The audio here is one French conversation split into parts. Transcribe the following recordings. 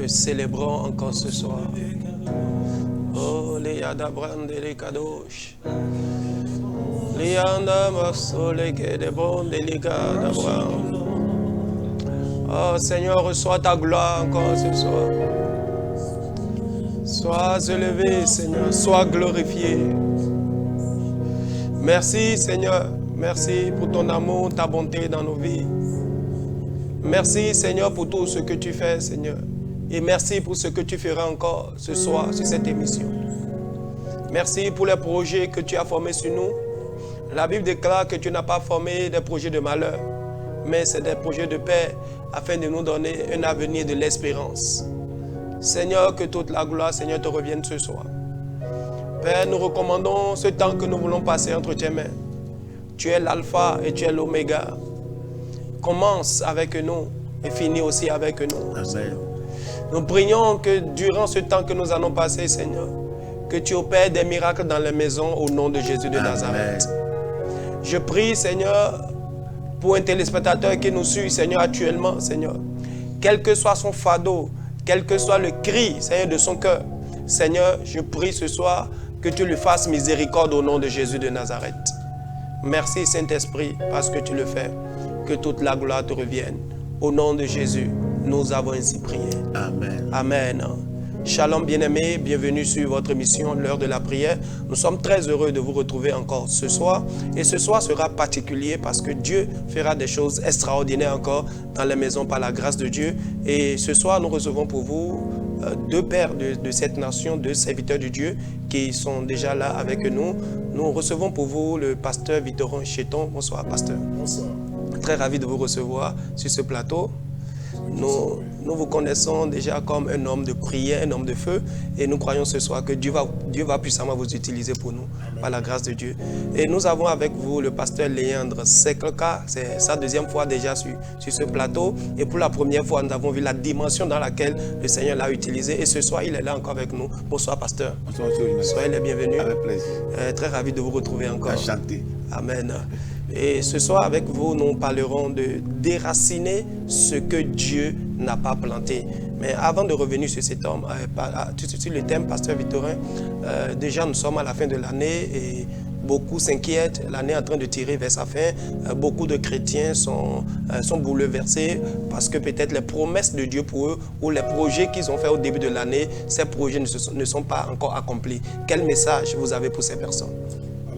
célébrons encore ce soir. Oh, les Yadabrand et les Kadosh. Les Yandamaso, les Kedebon, les Kadabran. Oh Seigneur, reçois ta gloire encore ce soir. Sois élevé, Seigneur, sois glorifié. Merci, Seigneur. Merci pour ton amour, ta bonté dans nos vies. Merci, Seigneur, pour tout ce que tu fais, Seigneur. Et merci pour ce que tu feras encore ce soir sur cette émission. Merci pour les projets que tu as formés sur nous. La Bible déclare que tu n'as pas formé des projets de malheur, mais c'est des projets de paix afin de nous donner un avenir de l'espérance. Seigneur, que toute la gloire, Seigneur, te revienne ce soir. Père, nous recommandons ce temps que nous voulons passer entre tes mains. Tu es l'alpha et tu es l'oméga. Commence avec nous et finis aussi avec nous. Amen. Nous prions que durant ce temps que nous allons passer, Seigneur, que tu opères des miracles dans les maisons au nom de Jésus de Nazareth. Je prie, Seigneur, pour un téléspectateur qui nous suit, Seigneur, actuellement, Seigneur. Quel que soit son fardeau, quel que soit le cri, Seigneur, de son cœur, Seigneur, je prie ce soir que tu lui fasses miséricorde au nom de Jésus de Nazareth. Merci, Saint-Esprit, parce que tu le fais. Que toute la gloire te revienne. Au nom de Jésus, nous avons ainsi prié. Amen. Amen. Shalom bien-aimés, bienvenue sur votre émission, l'heure de la prière. Nous sommes très heureux de vous retrouver encore ce soir. Et ce soir sera particulier parce que Dieu fera des choses extraordinaires encore dans les maisons par la grâce de Dieu. Et ce soir, nous recevons pour vous deux pères de cette nation, deux serviteurs de Dieu qui sont déjà là avec nous. Nous recevons pour vous le pasteur Victorin Chéton. Bonsoir, pasteur. Bonsoir. Très ravi de vous recevoir sur ce plateau. Nous vous connaissons déjà comme un homme de prière, un homme de feu. Et nous croyons ce soir que Dieu va puissamment vous utiliser pour nous, par la grâce de Dieu. Et nous avons avec vous le pasteur Léandre Seklka. C'est sa deuxième fois déjà sur ce plateau. Et pour la première fois, nous avons vu la dimension dans laquelle le Seigneur l'a utilisé. Et ce soir, il est là encore avec nous. Bonsoir, pasteur. Bonsoir, soyez les bienvenus. Avec plaisir. Très ravi de vous retrouver encore. Enchanté. Amen. Et ce soir, avec vous, nous parlerons de déraciner ce que Dieu n'a pas planté. Mais avant de revenir sur cet homme, sur le thème, pasteur Victorin, déjà nous sommes à la fin de l'année et beaucoup s'inquiètent. L'année est en train de tirer vers sa fin. Beaucoup de chrétiens sont bouleversés parce que peut-être les promesses de Dieu pour eux ou les projets qu'ils ont fait au début de l'année, ces projets ne sont pas encore accomplis. Quel message vous avez pour ces personnes?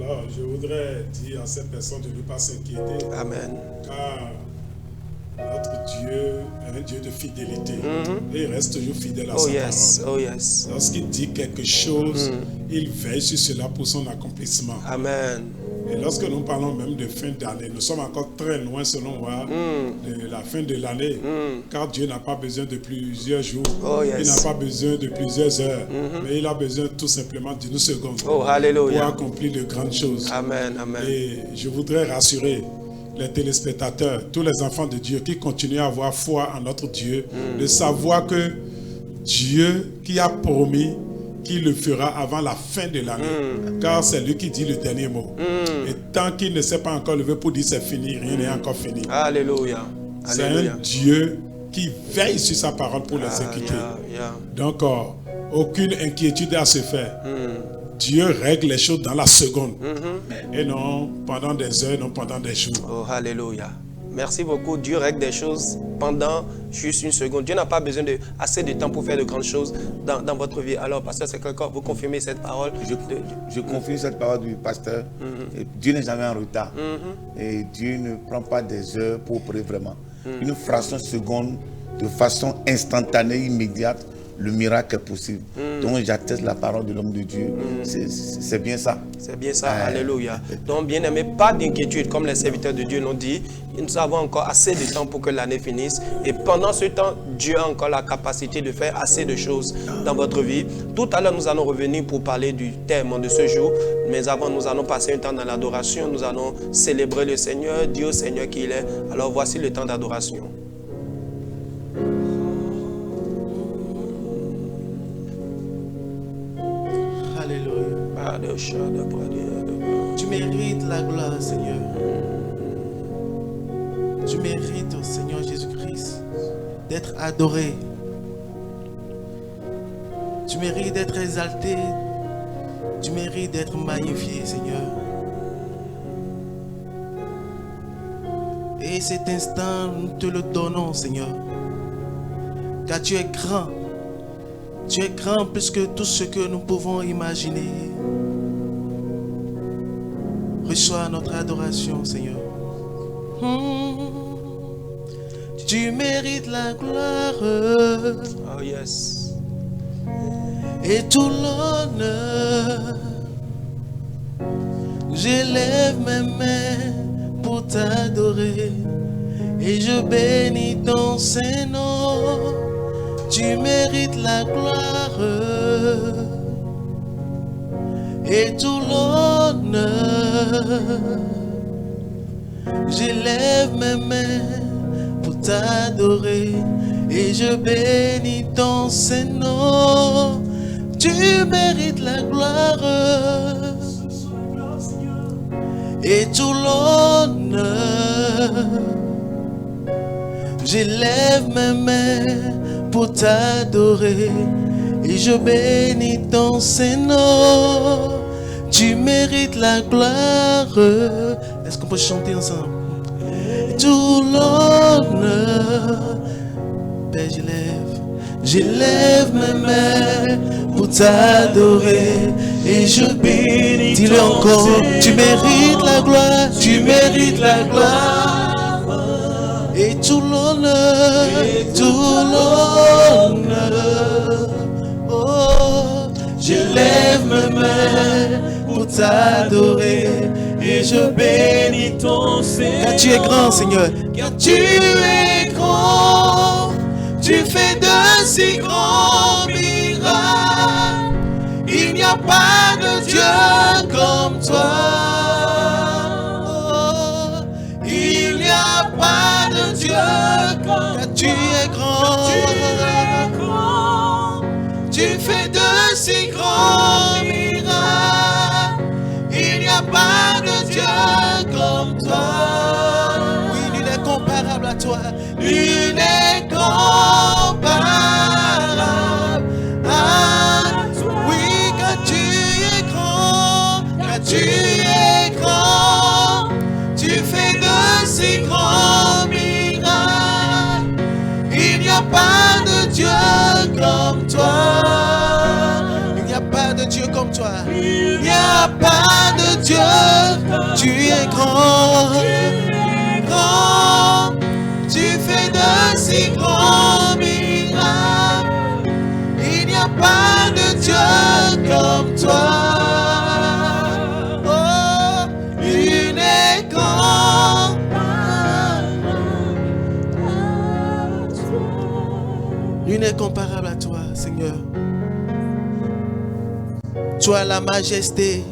Alors, je voudrais dire à ces personnes de ne pas s'inquiéter. Amen. Car notre Dieu est un Dieu de fidélité. Et il reste toujours fidèle à sa parole. Oh yes. Lorsqu'il dit quelque chose, il veille sur cela pour son accomplissement. Amen. Et lorsque nous parlons même de fin d'année, nous sommes encore très loin selon moi de la fin de l'année. Car Dieu n'a pas besoin de plusieurs jours. Oh, yes. Il n'a pas besoin de plusieurs heures. Mais il a besoin tout simplement d'une seconde. Oh, alléluia. Pour accomplir de grandes choses. Amen, amen. Et je voudrais rassurer les téléspectateurs, tous les enfants de Dieu qui continuent à avoir foi en notre Dieu, de savoir que Dieu qui a promis qu'il le fera avant la fin de l'année, car c'est lui qui dit le dernier mot. Et tant qu'il ne s'est pas encore levé pour dire c'est fini, rien n'est encore fini. Alléluia. C'est un Dieu qui veille sur sa parole pour l'exécuter. Donc, aucune inquiétude à se faire. Dieu règle les choses dans la seconde. Et non pendant des heures, non pendant des jours. Oh, alléluia. Merci beaucoup. Dieu règle des choses pendant juste une seconde. Dieu n'a pas besoin de assez de temps pour faire de grandes choses dans votre vie. Alors, pasteur, c'est quelqu'un, vous confirmez cette parole? Je confirme cette parole du pasteur. Et Dieu n'est jamais en retard. Et Dieu ne prend pas des heures pour opérer vraiment. Une fraction de seconde, de façon instantanée, immédiate, le miracle est possible. Donc j'atteste la parole de l'homme de Dieu. C'est bien ça. C'est bien ça, alléluia. Donc bien aimé, pas d'inquiétude comme les serviteurs de Dieu l'ont dit. Nous avons encore assez de temps pour que l'année finisse. Et pendant ce temps, Dieu a encore la capacité de faire assez de choses dans votre vie. Tout à l'heure, nous allons revenir pour parler du thème de ce jour. Mais avant, nous allons passer un temps dans l'adoration. Nous allons célébrer le Seigneur, Dieu au Seigneur qu'il est. Alors voici le temps d'adoration. Tu mérites la gloire, Seigneur. Tu mérites, Seigneur Jésus-Christ, d'être adoré. Tu mérites d'être exalté. Tu mérites d'être magnifié, Seigneur. Et cet instant, nous te le donnons, Seigneur. Car tu es grand. Tu es grand plus que tout ce que nous pouvons imaginer. Reçois notre adoration, Seigneur. Tu mérites la gloire. Oh yes. Et tout l'honneur. J'élève mes mains pour t'adorer et je bénis ton Saint-Nom. Tu mérites la gloire et tout l'honneur. J'élève mes mains pour t'adorer et je bénis ton Saint-Nom. Tu mérites la gloire et tout l'honneur. J'élève mes mains pour t'adorer et je bénis ton Saint-Nom. Tu mérites la gloire. Est-ce qu'on peut chanter ensemble? Et tout l'honneur. Ben, j'élève mes mains pour t'adorer et je bénis. Dis-le encore. Tu mérites la gloire. Tu mérites la gloire. Et tout l'honneur. Tout l'honneur. Oh, j'élève mes mains pour t'adorer et je bénis ton Seigneur. Car tu es grand, Seigneur. Car tu es grand. Tu fais de si grands miracles. Il n'y a pas de Dieu comme toi. Oh, il n'y a pas de Dieu comme toi. Tu es grand. Tu fais de si grands miracles. Il n'y a pas de Dieu comme toi. Oui, nul n'est comparable à toi. Nul n'est comparable à toi. Oui, car tu es grand. Car tu es grand. Tu fais de si grands miracles. Il n'y a pas de Dieu comme toi. Il n'y a pas de Dieu comme toi. Il n'y a pas de Dieu. Tu es grand. Grand. Tu fais de si grands miracles. Il n'y a pas de Dieu comme toi. Oh, il est grand. Nul n'est comparable à toi, Seigneur. Toi la majesté.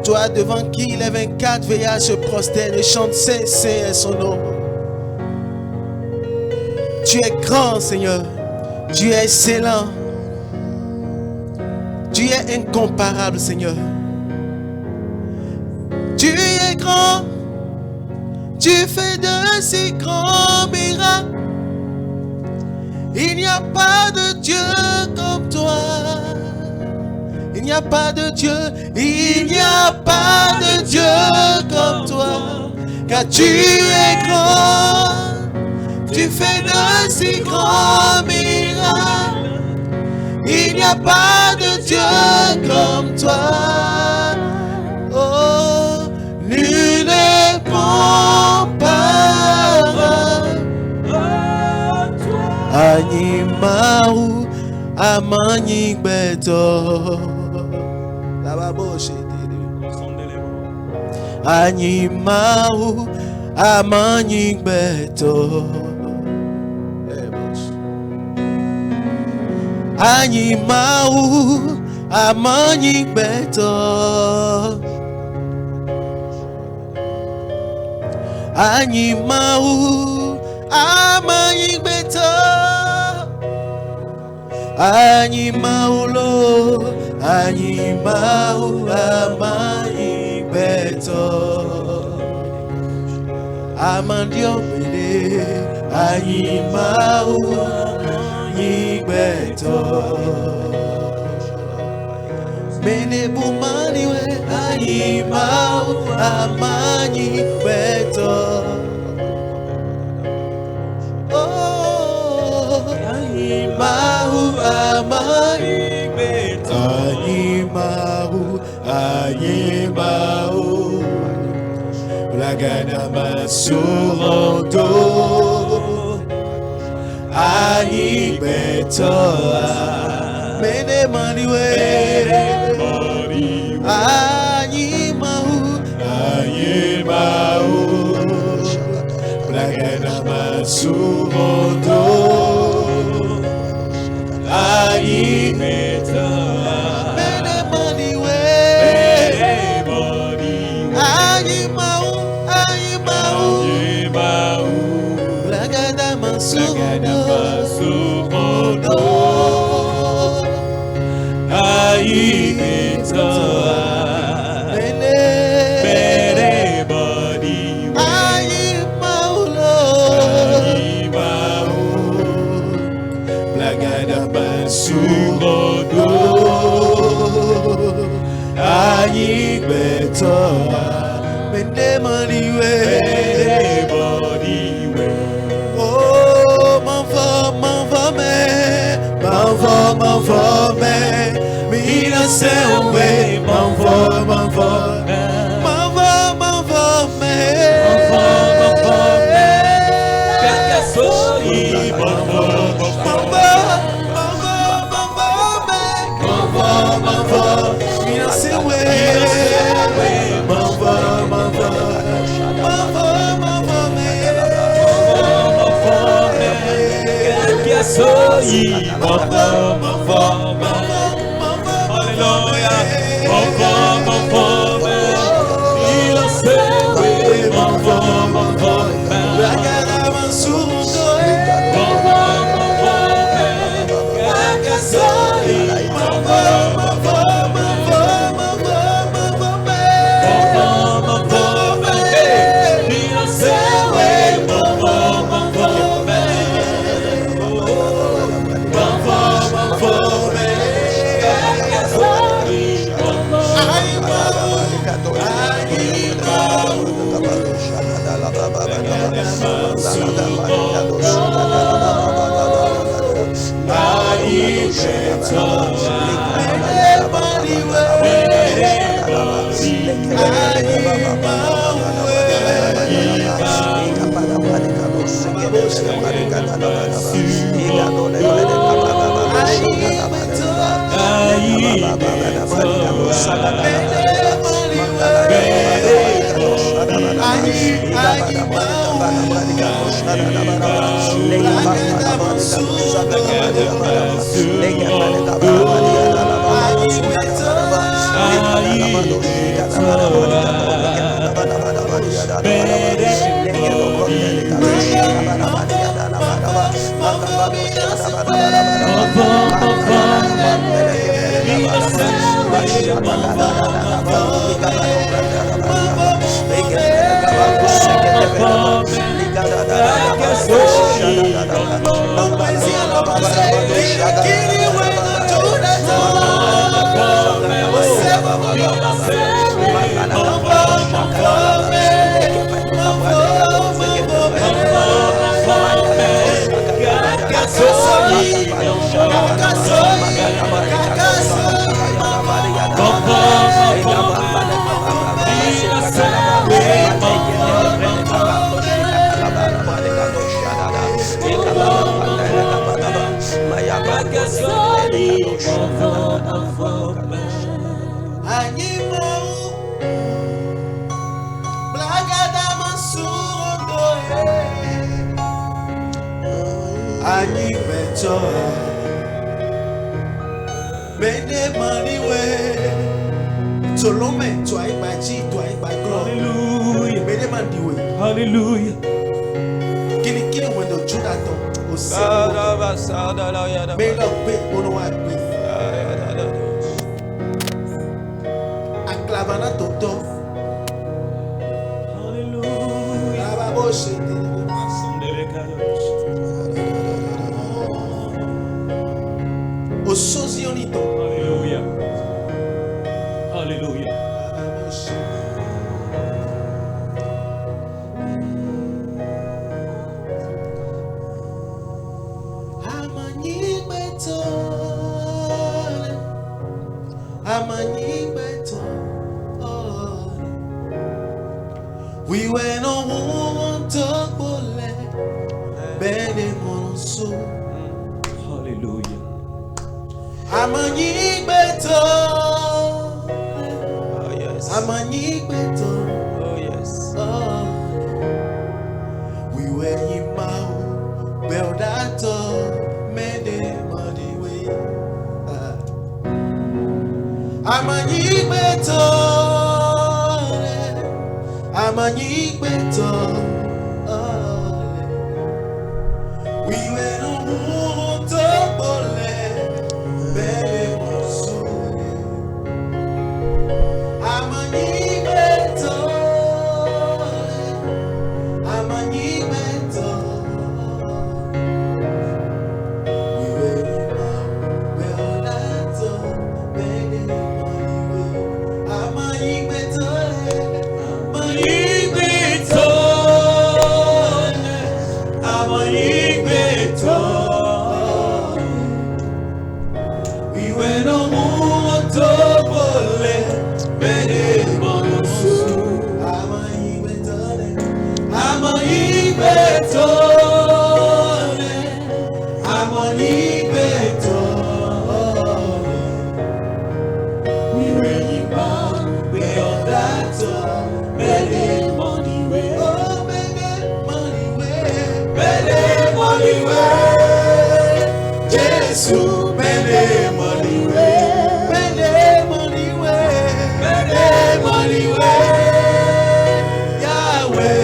Toi devant qui les 24 veillards se prosternent et chantent Saint, Saint est son nom. Tu es grand, Seigneur. Tu es excellent. Tu es incomparable, Seigneur. Tu es grand. Tu fais de si grands miracles. Il n'y a pas de Dieu comme toi. Il n'y a pas de Dieu. Il n'y a pas de Dieu comme toi. Car tu es grand. Tu fais de si grands miracles. Il n'y a pas de Dieu comme toi. Oh, nul n'est comparable à toi. Animaou, amani beto. La baboche. Animaou, amani beto. Animaou, amani beto. Animaou, amani beto. Animaou lo, animaou, amani beto. Amandio bele, animaou, amani beto. beto. Mene bumani we ayi mau amanyi beto. Oh, ayi mau amanyi beto. Ayi mau Lagana masurondo Ayi beto. Mene maniwe Ayi mau Lagana masurondo Ayi beto. Mene maniwe Ayi mau Lagana masurondo Ayi beto. Surodo Ayi beto. Mende maniwe Oh, m'envoie me Mina sewe m'envoie me Kaka soyi Mina sewe Hallelujah. Kini when the Judah o se me lo pe ono wa pe aklavana toto. Hallelujah. Baba se Amani beto. We went on to Bole. Bene monso. Hallelujah. Amani beto. Oh, yes. Amani beto. Oh, yes. We were in Mao, Beldato, Mede, Madiwe. Amani beto. Amani beto. We were on to Bole. Bele Mosole. Amani beto. Amani beto. We were in Beolato, Bele Moliwe. Amani beto. Amani beto. Amani beto. We went on to Bole, Bele Moliwe. Amani beto. Amani beto. Amani beto. We really bound Beodato, Bele Moliwe. Oh, Bele Moliwe. Bele Moliwe. Jesus, Bele Moliwe. Bele Moliwe. Bele Moliwe. Yahweh.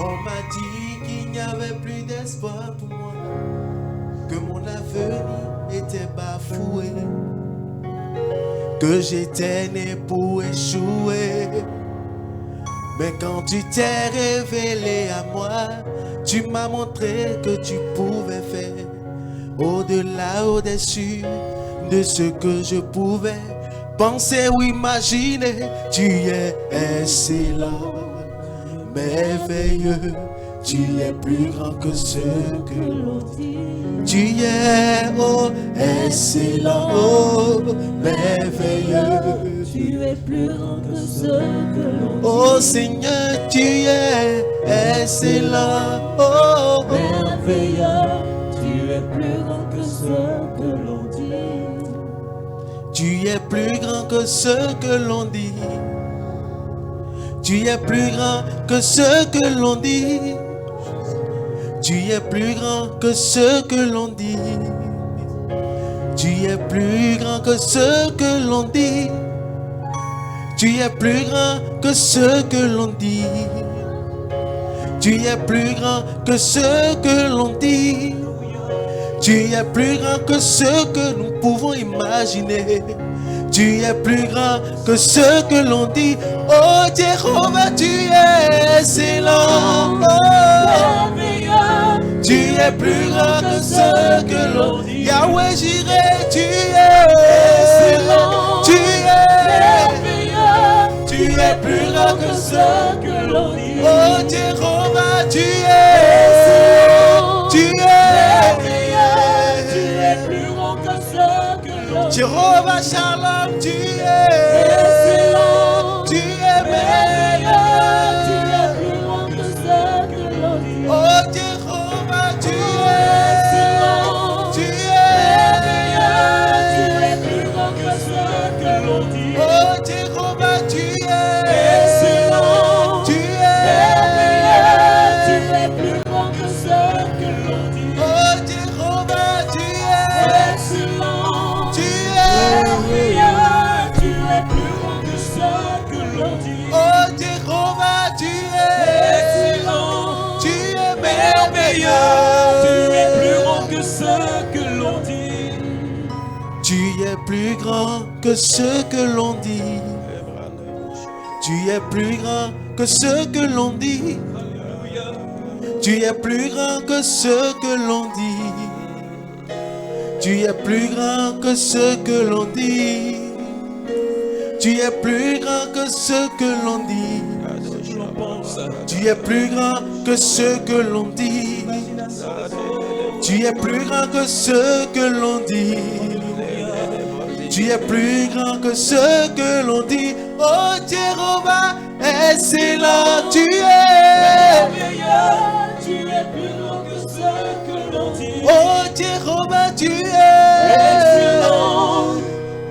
On m'a dit qu'il n'y avait plus d'espoir pour moi, que mon avenir était bafoué, que j'étais né pour échouer. Mais quand tu t'es révélé à moi, tu m'as montré que tu pouvais faire au-delà, au-dessus de ce que je pouvais penser ou imaginer. Tu es excellent, merveilleux, tu es plus grand que ce que l'on dit. Tu es, oh, excellent, oh, merveilleux. Tu es plus grand que ce que l'on dit. Oh Seigneur, tu es excellent, oh, Merveilleux, tu es plus grand que ce que l'on dit. tu es plus grand que ce que l'on dit. Tu es plus grand que ce que l'on dit. Tu es plus grand que ce que l'on dit. Tu es plus grand que ce que l'on dit. Tu es plus grand que ce que l'on dit. Tu es plus grand que ce que l'on dit. Tu es plus grand que ce que nous pouvons imaginer. Tu es plus grand que ce que l'on dit. Oh Jéhovah, tu es excellent. Oh, tu es plus grand que ce que l'on dit. Yahweh, j'irai, tu es excellent. Tu Jéhovah Shalom, tu es excellent, tu es merveilleux, tu meilleur. es plus grand que ce que l'on dit. Oh Jéhovah, tu es Excellent, tu es merveilleux, tu es plus grand que ce que l'on dit. oh Jéhovah, tu es Excellent, tu es merveilleux, tu es plus grand que ce que l'on dit. oh Jéhovah, tu es Excellent, tu es merveilleux, tu es plus grand que ce que l'on dit. oh Jéhovah, tu es Excellent, tu es merveilleux, tu es plus grand que ce que l'on dit. Tu es plus grand que ce que l'on dit. Tu es plus grand que ce que l'on dit. Tu es plus grand que ce que l'on dit. Tu es plus grand que ce que l'on dit. Tu es plus grand que ce que l'on dit. Tu es plus grand que ce que l'on dit. Tu es plus grand que ce que l'on dit. Tu es plus grand que ce que l'on dit. Oh Jéhovah, excellent tu es. Merveilleux, tu es plus grand que ce que l'on dit. Oh Jéhovah, tu es. Excellent,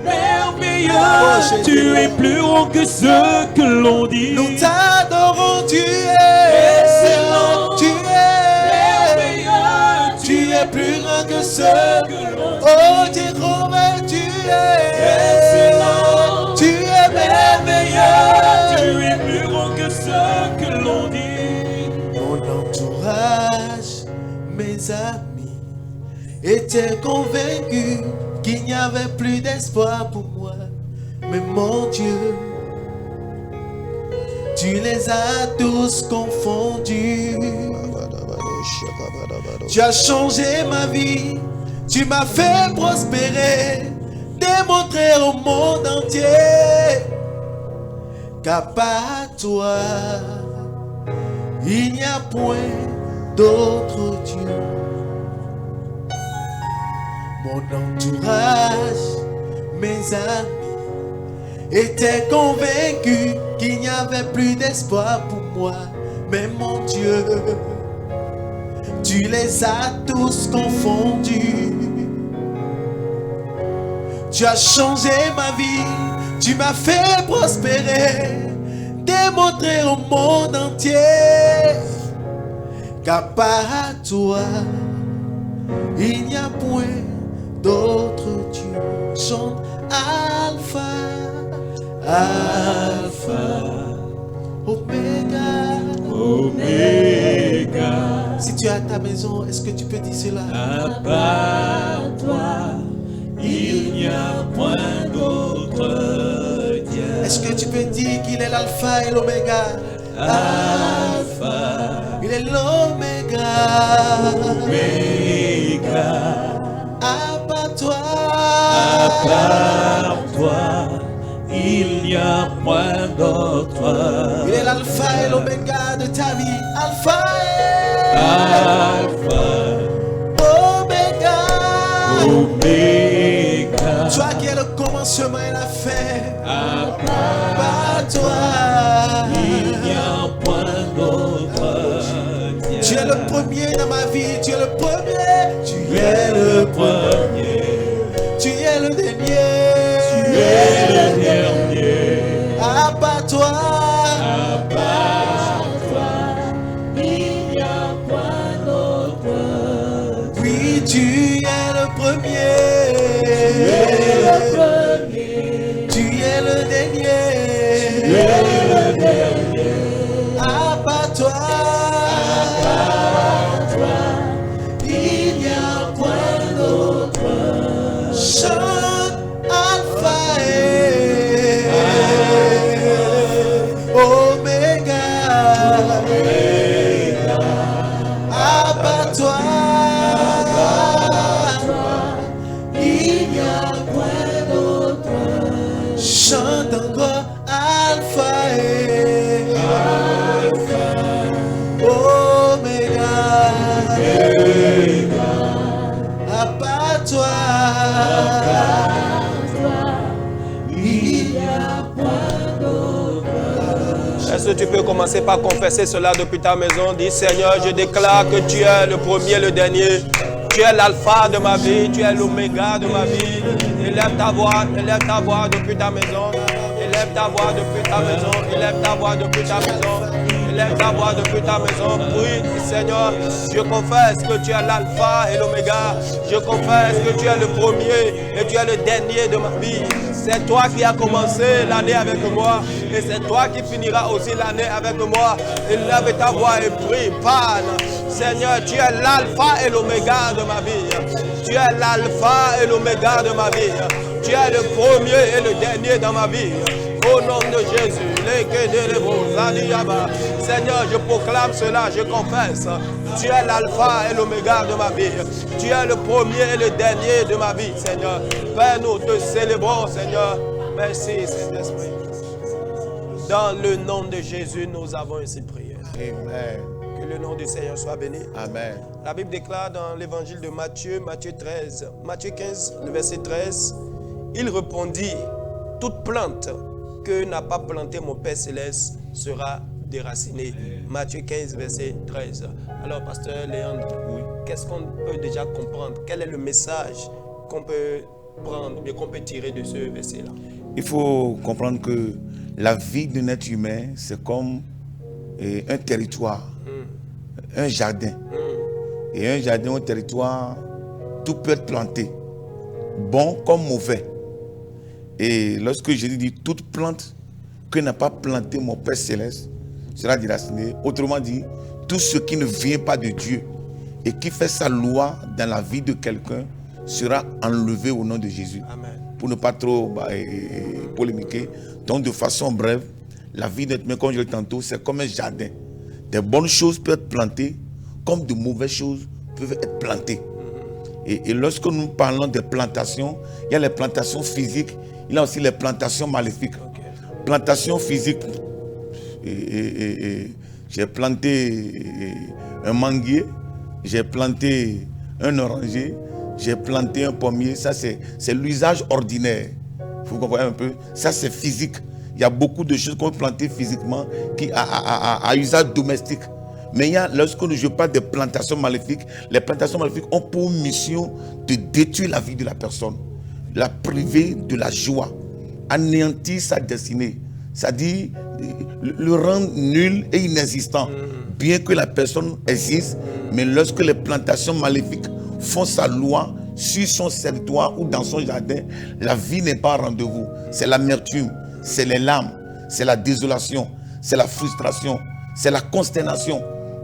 merveilleux, tu es plus grand que ce que l'on dit. Nous t'adorons, tu es. Excellent, Tu es. merveilleux, Tu es plus grand que ce que l'on dit. oh Jéhovah, tu es. Excellent, Tu es merveilleux. tu es plus grand que ce que l'on dit. Mon entourage, mes amis, étaient convaincus qu'il n'y avait plus d'espoir pour moi. Mais mon Dieu, tu les as tous confondus. Tu as changé ma vie, tu m'as fait prospérer, démontrer au monde entier qu'à part toi, il n'y a point d'autre Dieu. Mon entourage, mes amis, étaient convaincus qu'il n'y avait plus d'espoir pour moi. Mais mon Dieu, tu les as tous confondus. Tu as changé ma vie, tu m'as fait prospérer, démontrer au monde entier qu'à part toi, il n'y a point d'autre Dieu. Chante Alpha, Alpha, Omega, Omega, Si tu es à ta maison, est-ce que tu peux dire cela? à part toi, il n'y a point d'autre Dieu. Est-ce que tu peux dire qu'il est l'alpha et l'oméga? Alpha, Il est l'oméga. Omega, À part toi, à part toi, il n'y a point d'autre. il est l'alpha et l'oméga de ta vie. Alpha et Alpha, oméga. Omega, Toi qui es le commencement et la fin. à Par toi, il n'y a point d'autre Dieu. tu es le premier dans ma vie. Tu es le premier. Tu es le premier. Tu es le dernier. Tu es le dernier. À part toi, À part toi, il n'y a point d'autre. oui, tu es le premier. Tu es le premier. Tu es le dernier. Tu es le dernier. À part toi, Il n'y a point d'autre. chante Alpha et Oméga. À part toi, Il n'y a point d'autre. chante encore Alpha et Oméga. À part toi, Est-ce que tu peux commencer par confesser cela depuis ta maison? Dis, Seigneur, je déclare que tu es le premier, le dernier. Tu es l'alpha de ma vie, tu es l'oméga de ma vie. Élève ta voix depuis ta maison. Élève ta voix depuis ta maison. Élève ta voix depuis ta maison. Élève ta voix depuis ta maison. Prie, Seigneur, je confesse que tu es l'alpha et l'oméga. Je confesse que tu es le premier et tu es le dernier de ma vie. C'est toi qui as commencé l'année avec moi et c'est toi qui finiras aussi l'année avec moi. Élève ta voix et prie, parle. Seigneur, tu es l'alpha et l'oméga de ma vie. Tu es l'alpha et l'oméga de ma vie. Tu es le premier et le dernier dans ma vie. Au nom de Jésus, Seigneur, je proclame cela, je confesse. Tu es l'alpha et l'oméga de ma vie. Tu es le premier et le dernier de ma vie, Seigneur. Père, nous te célébrons, Seigneur. Merci, Saint-Esprit. Dans le nom de Jésus, nous avons ainsi prié. Amen. Que le nom du Seigneur soit béni. Amen. La Bible déclare dans l'évangile de Matthieu, Matthieu 13, Matthieu 15, le verset 13, il répondit, toute plante que n'a pas planté mon Père Céleste sera déracinée. Matthieu 15, verset 13. Alors, pasteur Léandre, qu'est-ce qu'on peut déjà comprendre? Quel est le message qu'on peut prendre, qu'on peut tirer de ce verset-là? Il faut comprendre que la vie d'un être humain, c'est comme un territoire, un jardin. Et un jardin, un territoire, tout peut être planté, bon comme mauvais. Et lorsque Jésus dit toute plante que n'a pas planté mon Père Céleste sera déracinée. Autrement dit, tout ce qui ne vient pas de Dieu et qui fait sa loi dans la vie de quelqu'un sera enlevé au nom de Jésus. Amen. Pour ne pas trop polémiquer. Donc de façon brève, la vie d'être humain, comme je l'ai dit tantôt, c'est comme un jardin. Des bonnes choses peuvent être plantées, comme de mauvaises choses peuvent être plantées. Et lorsque nous parlons des plantations, il y a les plantations physiques, il y a aussi les plantations maléfiques. Okay. Plantation physique, j'ai planté un manguier, j'ai planté un oranger, j'ai planté un pommier. Ça, c'est l'usage ordinaire. Vous comprenez un peu? Ça, c'est physique. Il y a beaucoup de choses qu'on peut planter physiquement qui à usage domestique. Mais il y a, lorsque je parle de plantations maléfiques, les plantations maléfiques ont pour mission de détruire la vie de la personne, la priver de la joie, anéantir sa destinée, c'est-à-dire le rendre nul et inexistant, bien que la personne existe. Mais lorsque les plantations maléfiques font sa loi sur son territoire ou dans son jardin, la vie n'est pas au rendez-vous. C'est l'amertume, c'est les larmes, c'est la désolation, c'est la frustration, c'est la consternation.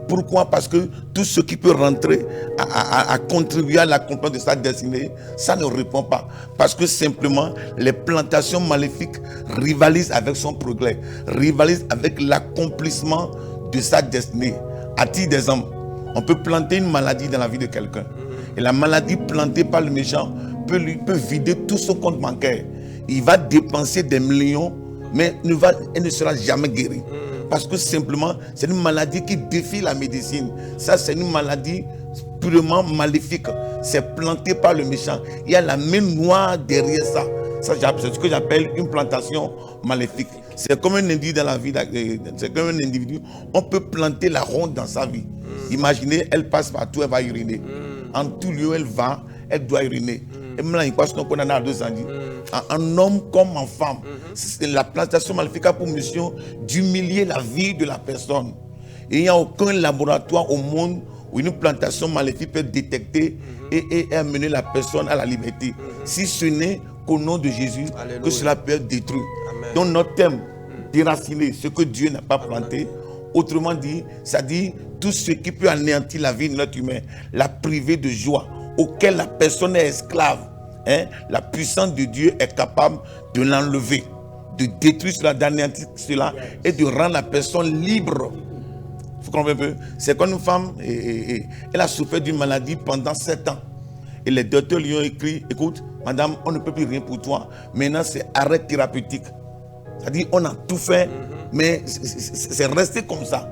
Pourquoi? Parce que tout ce qui peut rentrer à contribuer à l'accomplissement de sa destinée, ça ne répond pas. Parce que simplement, les plantations maléfiques rivalisent avec son progrès, rivalisent avec l'accomplissement de sa destinée. À titre d'exemple, on peut planter une maladie dans la vie de quelqu'un. Et la maladie plantée par le méchant peut vider tout son compte bancaire. Il va dépenser des millions, mais elle ne sera jamais guérie. Parce que simplement, c'est une maladie qui défie la médecine. Ça, c'est une maladie purement maléfique. C'est planté par le méchant. Il y a la main noire derrière ça. Ça, c'est ce que j'appelle une plantation maléfique. C'est comme un individu dans la vie. C'est comme un individu. On peut planter la ronde dans sa vie. Imaginez, elle passe partout, elle va uriner. En tout lieu, elle doit uriner. Et maintenant, il passe qu'on en a 2 ans. En homme comme en femme. La plantation maléfique a pour mission d'humilier la vie de la personne. Et il n'y a aucun laboratoire au monde où une plantation maléfique peut être détectée et amener la personne à la liberté. Si ce n'est qu'au nom de Jésus, Alléluia, que cela peut être détruit. Amen. Donc notre thème, déraciner ce que Dieu n'a pas planté. Autrement dit, ça dit tout ce qui peut anéantir la vie de l'être humain, la priver de joie, auquel la personne est esclave. La puissance de Dieu est capable de l'enlever, de détruire cela, d'anéantir cela et de rendre la personne libre. Vous comprenez un peu? C'est comme une femme, elle a souffert d'une maladie pendant 7 ans. Et les docteurs lui ont écrit, écoute, madame, on ne peut plus rien pour toi. Maintenant, c'est arrêt thérapeutique. C'est-à-dire, on a tout fait, mais c'est resté comme ça.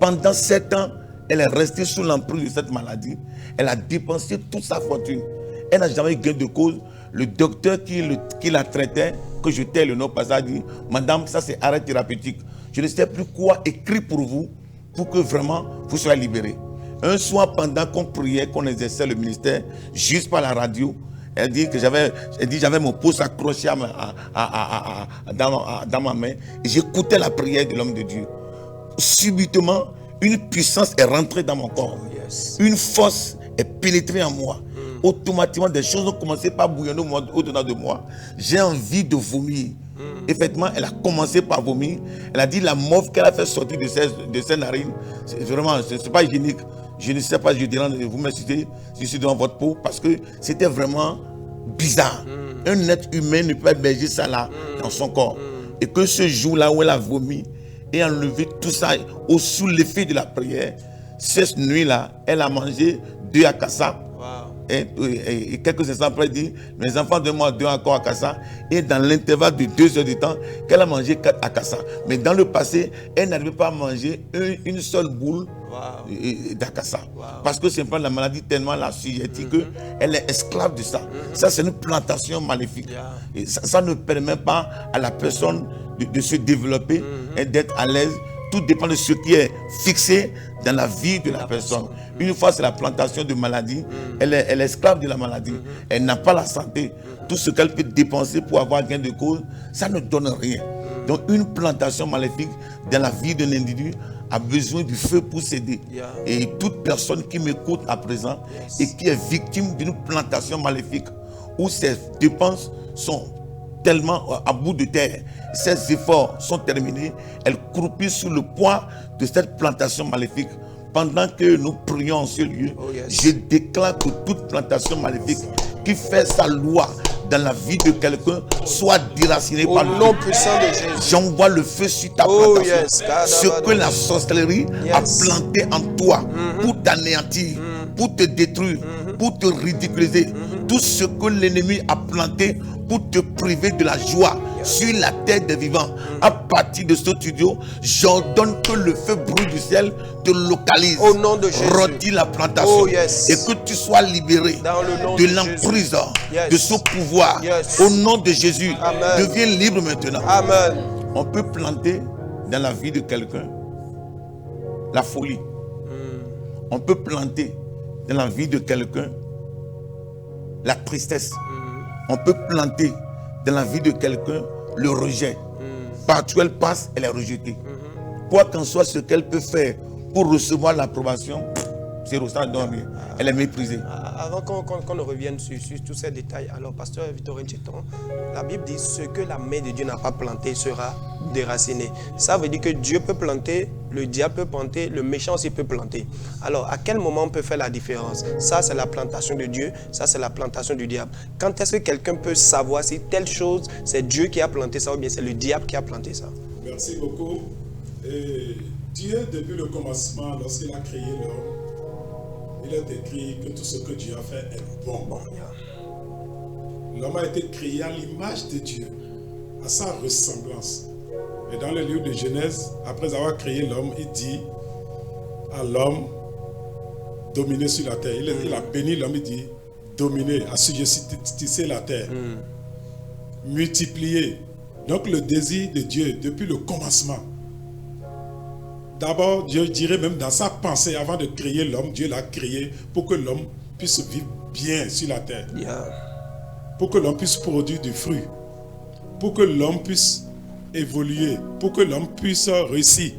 Pendant 7 ans, elle est restée sous l'emprise de cette maladie. Elle a dépensé toute sa fortune. Elle n'a jamais eu gain de cause. Le docteur qui la traitait, que je tais le nom passage, dit, madame, ça c'est arrêt thérapeutique. Je ne sais plus quoi écrire pour vous, pour que vraiment vous soyez libérés. Un soir, pendant qu'on priait, qu'on exerçait le ministère, juste par la radio, elle dit que j'avais mon pouce accroché dans ma main. Et j'écoutais la prière de l'homme de Dieu. Subitement, une puissance est rentrée dans mon corps. Une force est pénétrée en moi. Automatiquement, des choses ont commencé par bouillonner au-dedans de moi. J'ai envie de vomir. Effectivement, elle a commencé par vomir. Elle a dit la mauve qu'elle a fait sortir de ses narines, c'est vraiment, c'est pas hygiénique. Je ne sais pas, je dirais, vous m'excusez, je suis devant votre peau, parce que c'était vraiment bizarre. Un être humain ne peut pas héberger ça là, dans son corps. Et que ce jour-là où elle a vomi et enlevé tout ça sous l'effet de la prière, cette nuit-là, elle a mangé 2 akassa. Et quelques instants après, elle dit, mes enfants, donnez-moi 2 encore akassa. Et dans l'intervalle de 2 heures de temps, qu'elle a mangé 4 akassa. Mais dans le passé, elle n'arrivait pas à manger une seule boule d'akassa. Parce que c'est pas la maladie tellement la sujetit qu'elle est esclave de ça. Ça, c'est une plantation maléfique. Et ça ne permet pas à la personne de se développer et d'être à l'aise. Tout dépend de ce qui est fixé dans la vie de la personne. Une fois, c'est la plantation de maladie. Elle est esclave de la maladie. Elle n'a pas la santé. Tout ce qu'elle peut dépenser pour avoir gain de cause, ça ne donne rien. Donc, une plantation maléfique dans la vie de l'individu a besoin du feu pour s'aider. Et toute personne qui m'écoute à présent et qui est victime d'une plantation maléfique où ses dépenses sont tellement à bout de terre, ses efforts sont terminés, elle croupit sous le poids de cette plantation maléfique. Pendant que nous prions en ce lieu, je déclare que toute plantation maléfique qui fait sa loi dans la vie de quelqu'un soit déracinée par le nom puissant de Jésus. J'envoie le feu sur ta plantation. Ce que la sorcellerie a planté en toi pour t'anéantir, pour te détruire, pour te ridiculiser. Tout ce que l'ennemi a planté pour te priver de la joie sur la terre des vivants. À partir de ce studio, j'ordonne que le feu brûle du ciel te localise. Au nom de Jésus. Retire la plantation. Et que tu sois libéré de l'emprise de ce pouvoir. Au nom de Jésus. Amen. Deviens libre maintenant. Amen. On peut planter dans la vie de quelqu'un la folie. On peut planter dans la vie de quelqu'un la tristesse. On peut planter dans la vie de quelqu'un le rejet. Partout où elle passe, elle est rejetée. Quoi qu'en soit ce qu'elle peut faire pour recevoir l'approbation, c'est Rosa dormir. Elle est méprisée. Avant qu'on ne revienne sur tous ces détails, alors pasteur Victorien Cheton, la Bible dit ce que la main de Dieu n'a pas planté sera déraciné. Ça veut dire que Dieu peut planter, le diable peut planter, le méchant aussi peut planter. Alors à quel moment on peut faire la différence? Ça c'est la plantation de Dieu, ça c'est la plantation du diable. Quand est-ce que quelqu'un peut savoir si telle chose c'est Dieu qui a planté ça ou bien c'est le diable qui a planté ça? Merci beaucoup. Et Dieu, depuis le commencement, lorsqu'il a créé l'homme, il est écrit que tout ce que Dieu a fait est bon. L'homme a été créé à l'image de Dieu, à sa ressemblance. Et dans le livre de Genèse, après avoir créé l'homme, il dit à l'homme dominer sur la terre. Il a béni l'homme, il dit dominer, assujettissez la terre, multiplier. Donc le désir de Dieu depuis le commencement. D'abord, Dieu dirait même dans sa pensée, avant de créer l'homme, Dieu l'a créé pour que l'homme puisse vivre bien sur la terre. Pour que l'homme puisse produire du fruit. Pour que l'homme puisse évoluer. Pour que l'homme puisse réussir.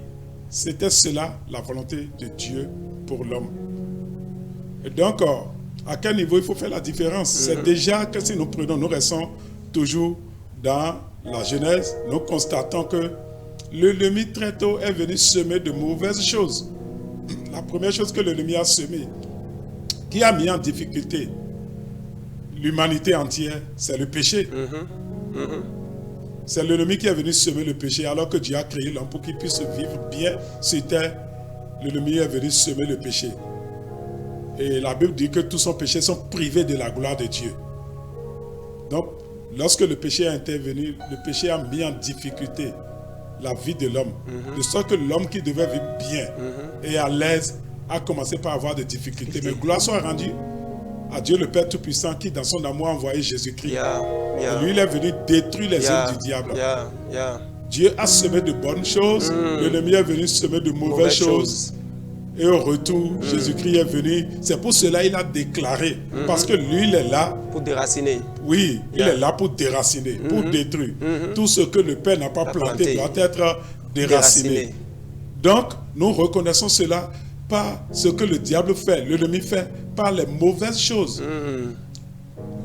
C'était cela la volonté de Dieu pour l'homme. Et donc, à quel niveau il faut faire la différence? C'est déjà que si nous prenons, nous restons toujours dans la Genèse, nous constatons que l'ennemi très tôt est venu semer de mauvaises choses. La première chose que l'ennemi a semé, qui a mis en difficulté l'humanité entière, c'est le péché. C'est l'ennemi qui est venu semer le péché alors que Dieu a créé l'homme pour qu'il puisse vivre bien sur terre. L'ennemi est venu semer le péché. Et la Bible dit que tous son péché sont privés de la gloire de Dieu. Donc, lorsque le péché a intervenu, le péché a mis en difficulté la vie de l'homme. De sorte que l'homme qui devait vivre bien et à l'aise a commencé par avoir des difficultés. Mais gloire soit rendue à Dieu le Père Tout-Puissant qui dans son amour a envoyé Jésus-Christ. Et lui il est venu détruire les œuvres du diable. Dieu a semé de bonnes choses, l'ennemi est venu semer de mauvaises choses. Et au retour, Jésus-Christ est venu. C'est pour cela qu'il a déclaré. Parce que lui, il est là. Pour déraciner. Oui, il est là pour déraciner, pour détruire. Tout ce que le Père n'a pas planté doit être déraciné. Donc, nous reconnaissons cela par ce que le diable fait, l'ennemi fait, par les mauvaises choses.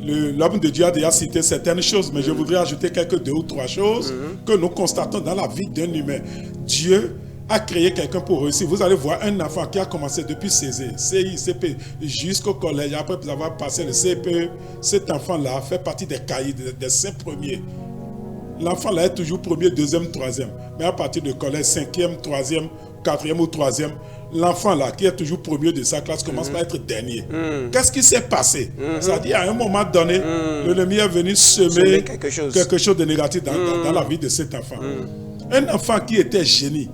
L'homme de Dieu a déjà cité certaines choses, mais je voudrais ajouter quelques 2 ou 3 choses que nous constatons dans la vie d'un humain. Dieu a créé quelqu'un pour réussir. Vous allez voir un enfant qui a commencé depuis CZ, CI, CP, jusqu'au collège. Après avoir passé le CPE, cet enfant-là fait partie des cahiers, des 5 premiers. L'enfant-là est toujours premier, deuxième, troisième. Mais à partir du collège, 5e, 3e, 4e ou 3e, l'enfant-là, qui est toujours premier de sa classe, commence par être dernier. Qu'est-ce qui s'est passé? C'est-à-dire, à un moment donné, l'ennemi est venu semer quelque chose de négatif dans la vie de cet enfant. Un enfant qui était génie,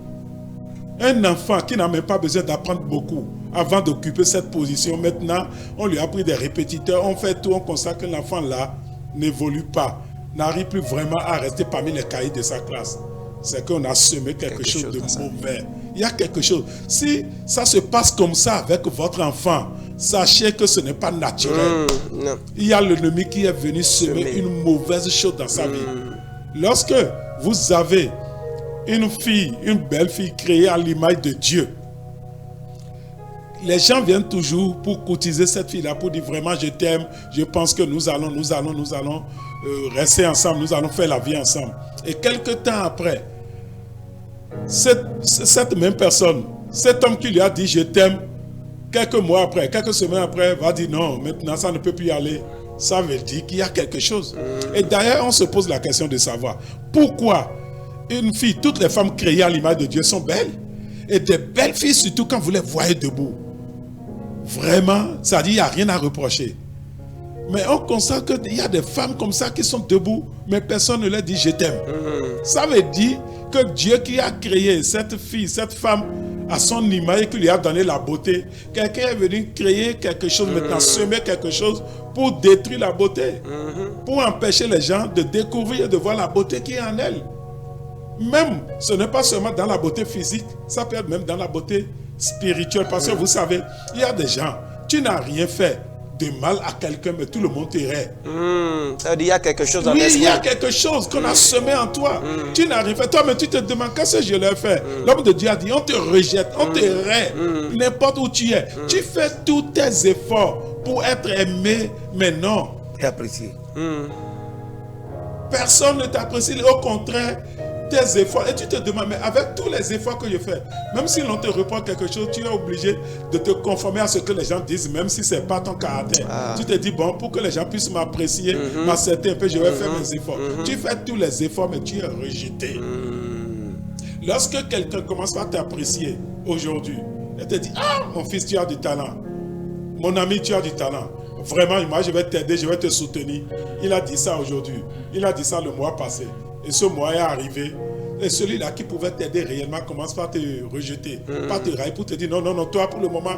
un enfant qui n'a même pas besoin d'apprendre beaucoup avant d'occuper cette position. Maintenant, on lui a pris des répétiteurs, on fait tout, on constate que l'enfant-là n'évolue pas, n'arrive plus vraiment à rester parmi les cahiers de sa classe. C'est qu'on a semé quelque chose de mauvais. Il y a quelque chose. Si ça se passe comme ça avec votre enfant, sachez que ce n'est pas naturel. Il y a l'ennemi qui est venu semer une mauvaise chose dans sa vie. Lorsque vous avez une fille, une belle fille créée à l'image de Dieu, les gens viennent toujours pour courtiser cette fille-là, pour dire vraiment je t'aime, je pense que nous allons rester ensemble, nous allons faire la vie ensemble. Et quelques temps après, cette même personne, cet homme qui lui a dit je t'aime, quelques mois après, quelques semaines après, va dire non, maintenant ça ne peut plus y aller. Ça veut dire qu'il y a quelque chose. Et d'ailleurs, on se pose la question de savoir pourquoi une fille, toutes les femmes créées à l'image de Dieu sont belles. Et des belles filles, surtout quand vous les voyez debout. Vraiment, ça dit, il n'y a rien à reprocher. Mais on constate qu'il y a des femmes comme ça qui sont debout, mais personne ne leur dit je t'aime. Ça veut dire que Dieu qui a créé cette fille, cette femme à son image et qui lui a donné la beauté, quelqu'un est venu créer quelque chose, maintenant semer quelque chose pour détruire la beauté, pour empêcher les gens de découvrir et de voir la beauté qui est en elle. Même, ce n'est pas seulement dans la beauté physique, ça peut être même dans la beauté spirituelle. Parce que vous savez, il y a des gens, tu n'as rien fait de mal à quelqu'un, mais tout le monde t'irait. Ça veut dire qu'il y a quelque chose en Oui, l'esprit. il y a quelque chose qu'on a semé en toi. Tu n'as rien fait. Toi, mais tu te demandes, qu'est-ce que je l'ai fait? L'homme de Dieu a dit, on te rejette, on te raie, n'importe où tu es. Tu fais tous tes efforts pour être aimé, mais non. Et apprécié. Personne ne t'apprécie, au contraire, tes efforts. Et tu te demandes, mais avec tous les efforts que je fais, même si l'on te reproche quelque chose, tu es obligé de te conformer à ce que les gens disent, même si ce n'est pas ton caractère. Tu te dis, bon, pour que les gens puissent m'apprécier, m'accepter un peu, je vais faire mes efforts. Tu fais tous les efforts, mais tu es rejeté. Lorsque quelqu'un commence par t'apprécier aujourd'hui, et te dit, ah, mon fils, tu as du talent. Mon ami, tu as du talent. Vraiment, moi, je vais t'aider, je vais te soutenir. Il a dit ça aujourd'hui. Il a dit ça le mois passé. Et ce mois est arrivé. Et celui-là qui pouvait t'aider réellement commence par te rejeter, par te railler pour te dire non, non, non, toi pour le moment,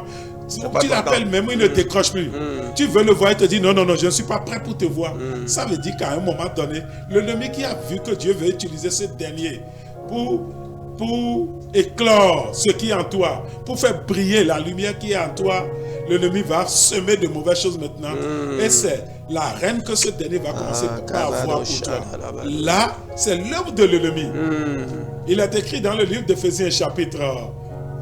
tu l'appelles même, il ne décroche plus. Tu veux le voir, il te dit non, non, non, je ne suis pas prêt pour te voir. Ça veut dire qu'à un moment donné, l'ennemi qui a vu que Dieu veut utiliser ce dernier pour éclore ce qui est en toi, pour faire briller la lumière qui est en toi, l'ennemi va semer de mauvaises choses maintenant. Et c'est la reine que ce dernier va commencer à avoir pour toi. Là, c'est l'œuvre de l'ennemi. Il est écrit dans le livre d'Éphésiens chapitre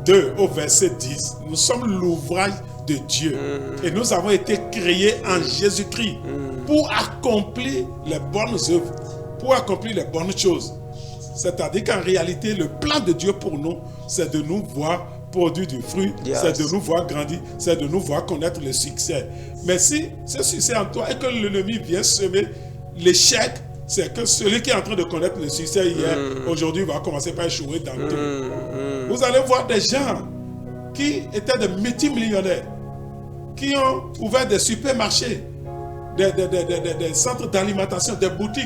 2 au verset 10. Nous sommes l'ouvrage de Dieu. Et nous avons été créés en Jésus-Christ pour accomplir les bonnes œuvres, pour accomplir les bonnes choses. C'est-à-dire qu'en réalité, le plan de Dieu pour nous, c'est de nous voir produire du fruit, c'est de nous voir grandir, c'est de nous voir connaître le succès. Mais si ce succès en toi et que l'ennemi vient semer l'échec, c'est que celui qui est en train de connaître le succès hier, aujourd'hui va commencer par échouer dans tout. Vous allez voir des gens qui étaient des multimillionnaires, qui ont ouvert des supermarchés, des centres d'alimentation, des boutiques.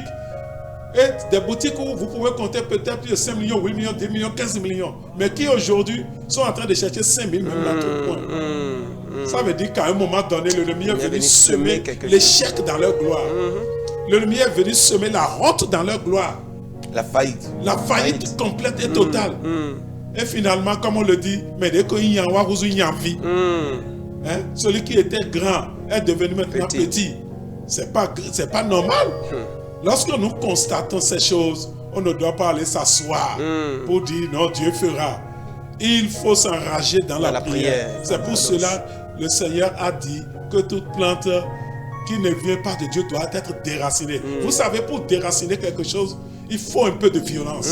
Et des boutiques où vous pouvez compter peut-être plus de 5 millions, 8 millions, 10 millions, 15 millions, mais qui aujourd'hui sont en train de chercher 5 000 même dans tout le coin. Ça veut dire qu'à un moment donné, l'ennemi est venu semer l'échec dans leur gloire. L'ennemi est venu semer la honte dans leur gloire. La faillite. La faillite complète et totale. Et finalement, comme on le dit, mais dès qu'il y a une vie, celui qui était grand est devenu maintenant petit. C'est pas normal. Lorsque nous constatons ces choses, on ne doit pas aller s'asseoir pour dire non, Dieu fera. Il faut s'enrager dans la prière. C'est pour cela que le Seigneur a dit que toute plante qui ne vient pas de Dieu doit être déracinée. Vous savez, pour déraciner quelque chose, il faut un peu de violence.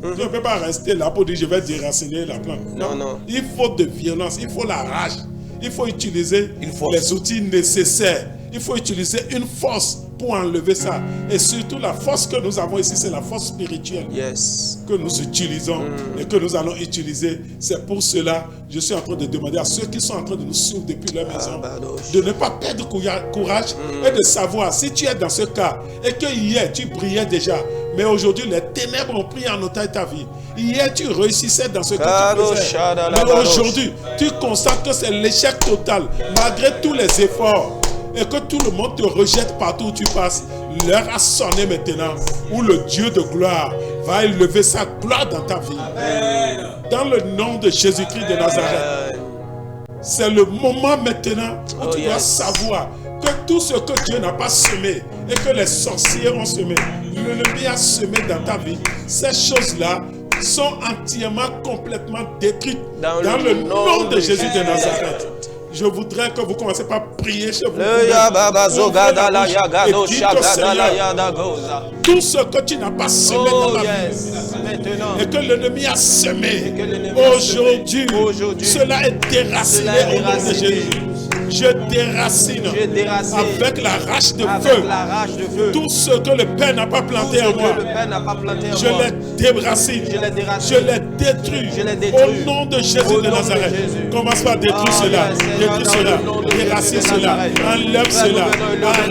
Tu ne peux pas rester là pour dire je vais déraciner la plante. Non. Il faut de violence, il faut la rage. Il faut utiliser les outils nécessaires. Il faut utiliser une force pour enlever ça. Et surtout la force que nous avons ici, c'est la force spirituelle que nous utilisons et que nous allons utiliser. C'est pour cela je suis en train de demander à ceux qui sont en train de nous suivre depuis leur maison de ne pas perdre courage et de savoir si tu es dans ce cas et que hier tu brillais déjà, mais aujourd'hui les ténèbres ont pris en otage ta vie. Hier tu réussissais dans ce que tu faisais, mais aujourd'hui tu constates que c'est l'échec total malgré tous les efforts. Et que tout le monde te rejette partout où tu passes. L'heure a sonné maintenant où le Dieu de gloire va élever sa gloire dans ta vie. Amen. Dans le nom de Jésus-Christ de Nazareth. C'est le moment maintenant où tu dois savoir que tout ce que Dieu n'a pas semé et que les sorciers ont semé, l'ennemi a semé dans ta vie, ces choses-là sont entièrement, complètement détruites dans le nom de Jésus de Nazareth. Je voudrais que vous commencez par prier chez vous. Tout ce que tu n'as pas semé dans la vie et que l'ennemi a semé, aujourd'hui, cela est déraciné au nom de Jésus. Je déracine avec la rage de feu tout ce que le Père n'a pas planté en moi. Je les déracine, je les détruis au nom de Jésus de Nazareth. Commence par détruire cela, détruis cela, déracine cela, enlève cela,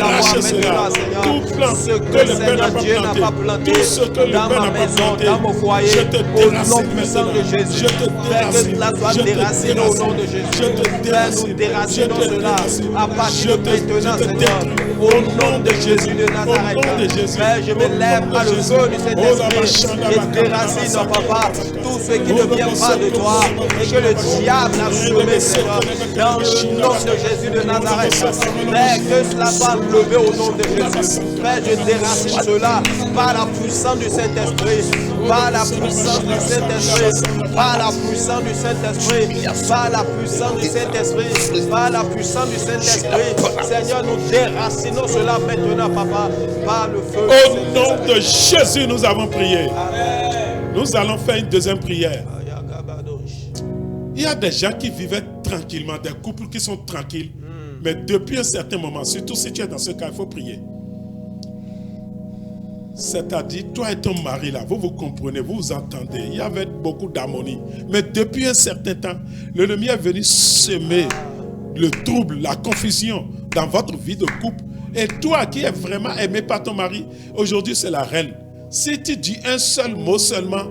arrache cela. Tout plan que le Père n'a pas planté, tout ce que le Père n'a pas planté, je te déracine maintenant. Je te déracine au nom de Jésus. Je te déracine, cela à partir de maintenant, Seigneur, au nom de Jésus de Nazareth. Père, je me lève à le feu du Saint-Esprit et déracine, papa, tout ce qui ne vient pas de toi et que le diable a semé, Seigneur, dans le nom de Jésus de Nazareth. Père, que cela soit levé au nom de Jésus. Père, je déracine cela par la puissance du Saint-Esprit, par la puissance du Saint-Esprit, par la puissance du Saint-Esprit, par la puissance du Saint-Esprit, par la puissance du Saint-Esprit. Seigneur, nous déracinons cela maintenant, papa, par le feu. Au nom de Jésus, nous avons prié. Amen. Nous allons faire une deuxième prière. Il y a des gens qui vivaient tranquillement, des couples qui sont tranquilles, mais depuis un certain moment, surtout si tu es dans ce cas, il faut prier. C'est-à-dire, toi et ton mari là, vous vous comprenez, vous vous entendez, il y avait beaucoup d'harmonie. Mais depuis un certain temps, l'ennemi est venu semer le trouble, la confusion dans votre vie de couple. Et toi qui es vraiment aimé par ton mari, aujourd'hui c'est la reine. Si tu dis un seul mot seulement,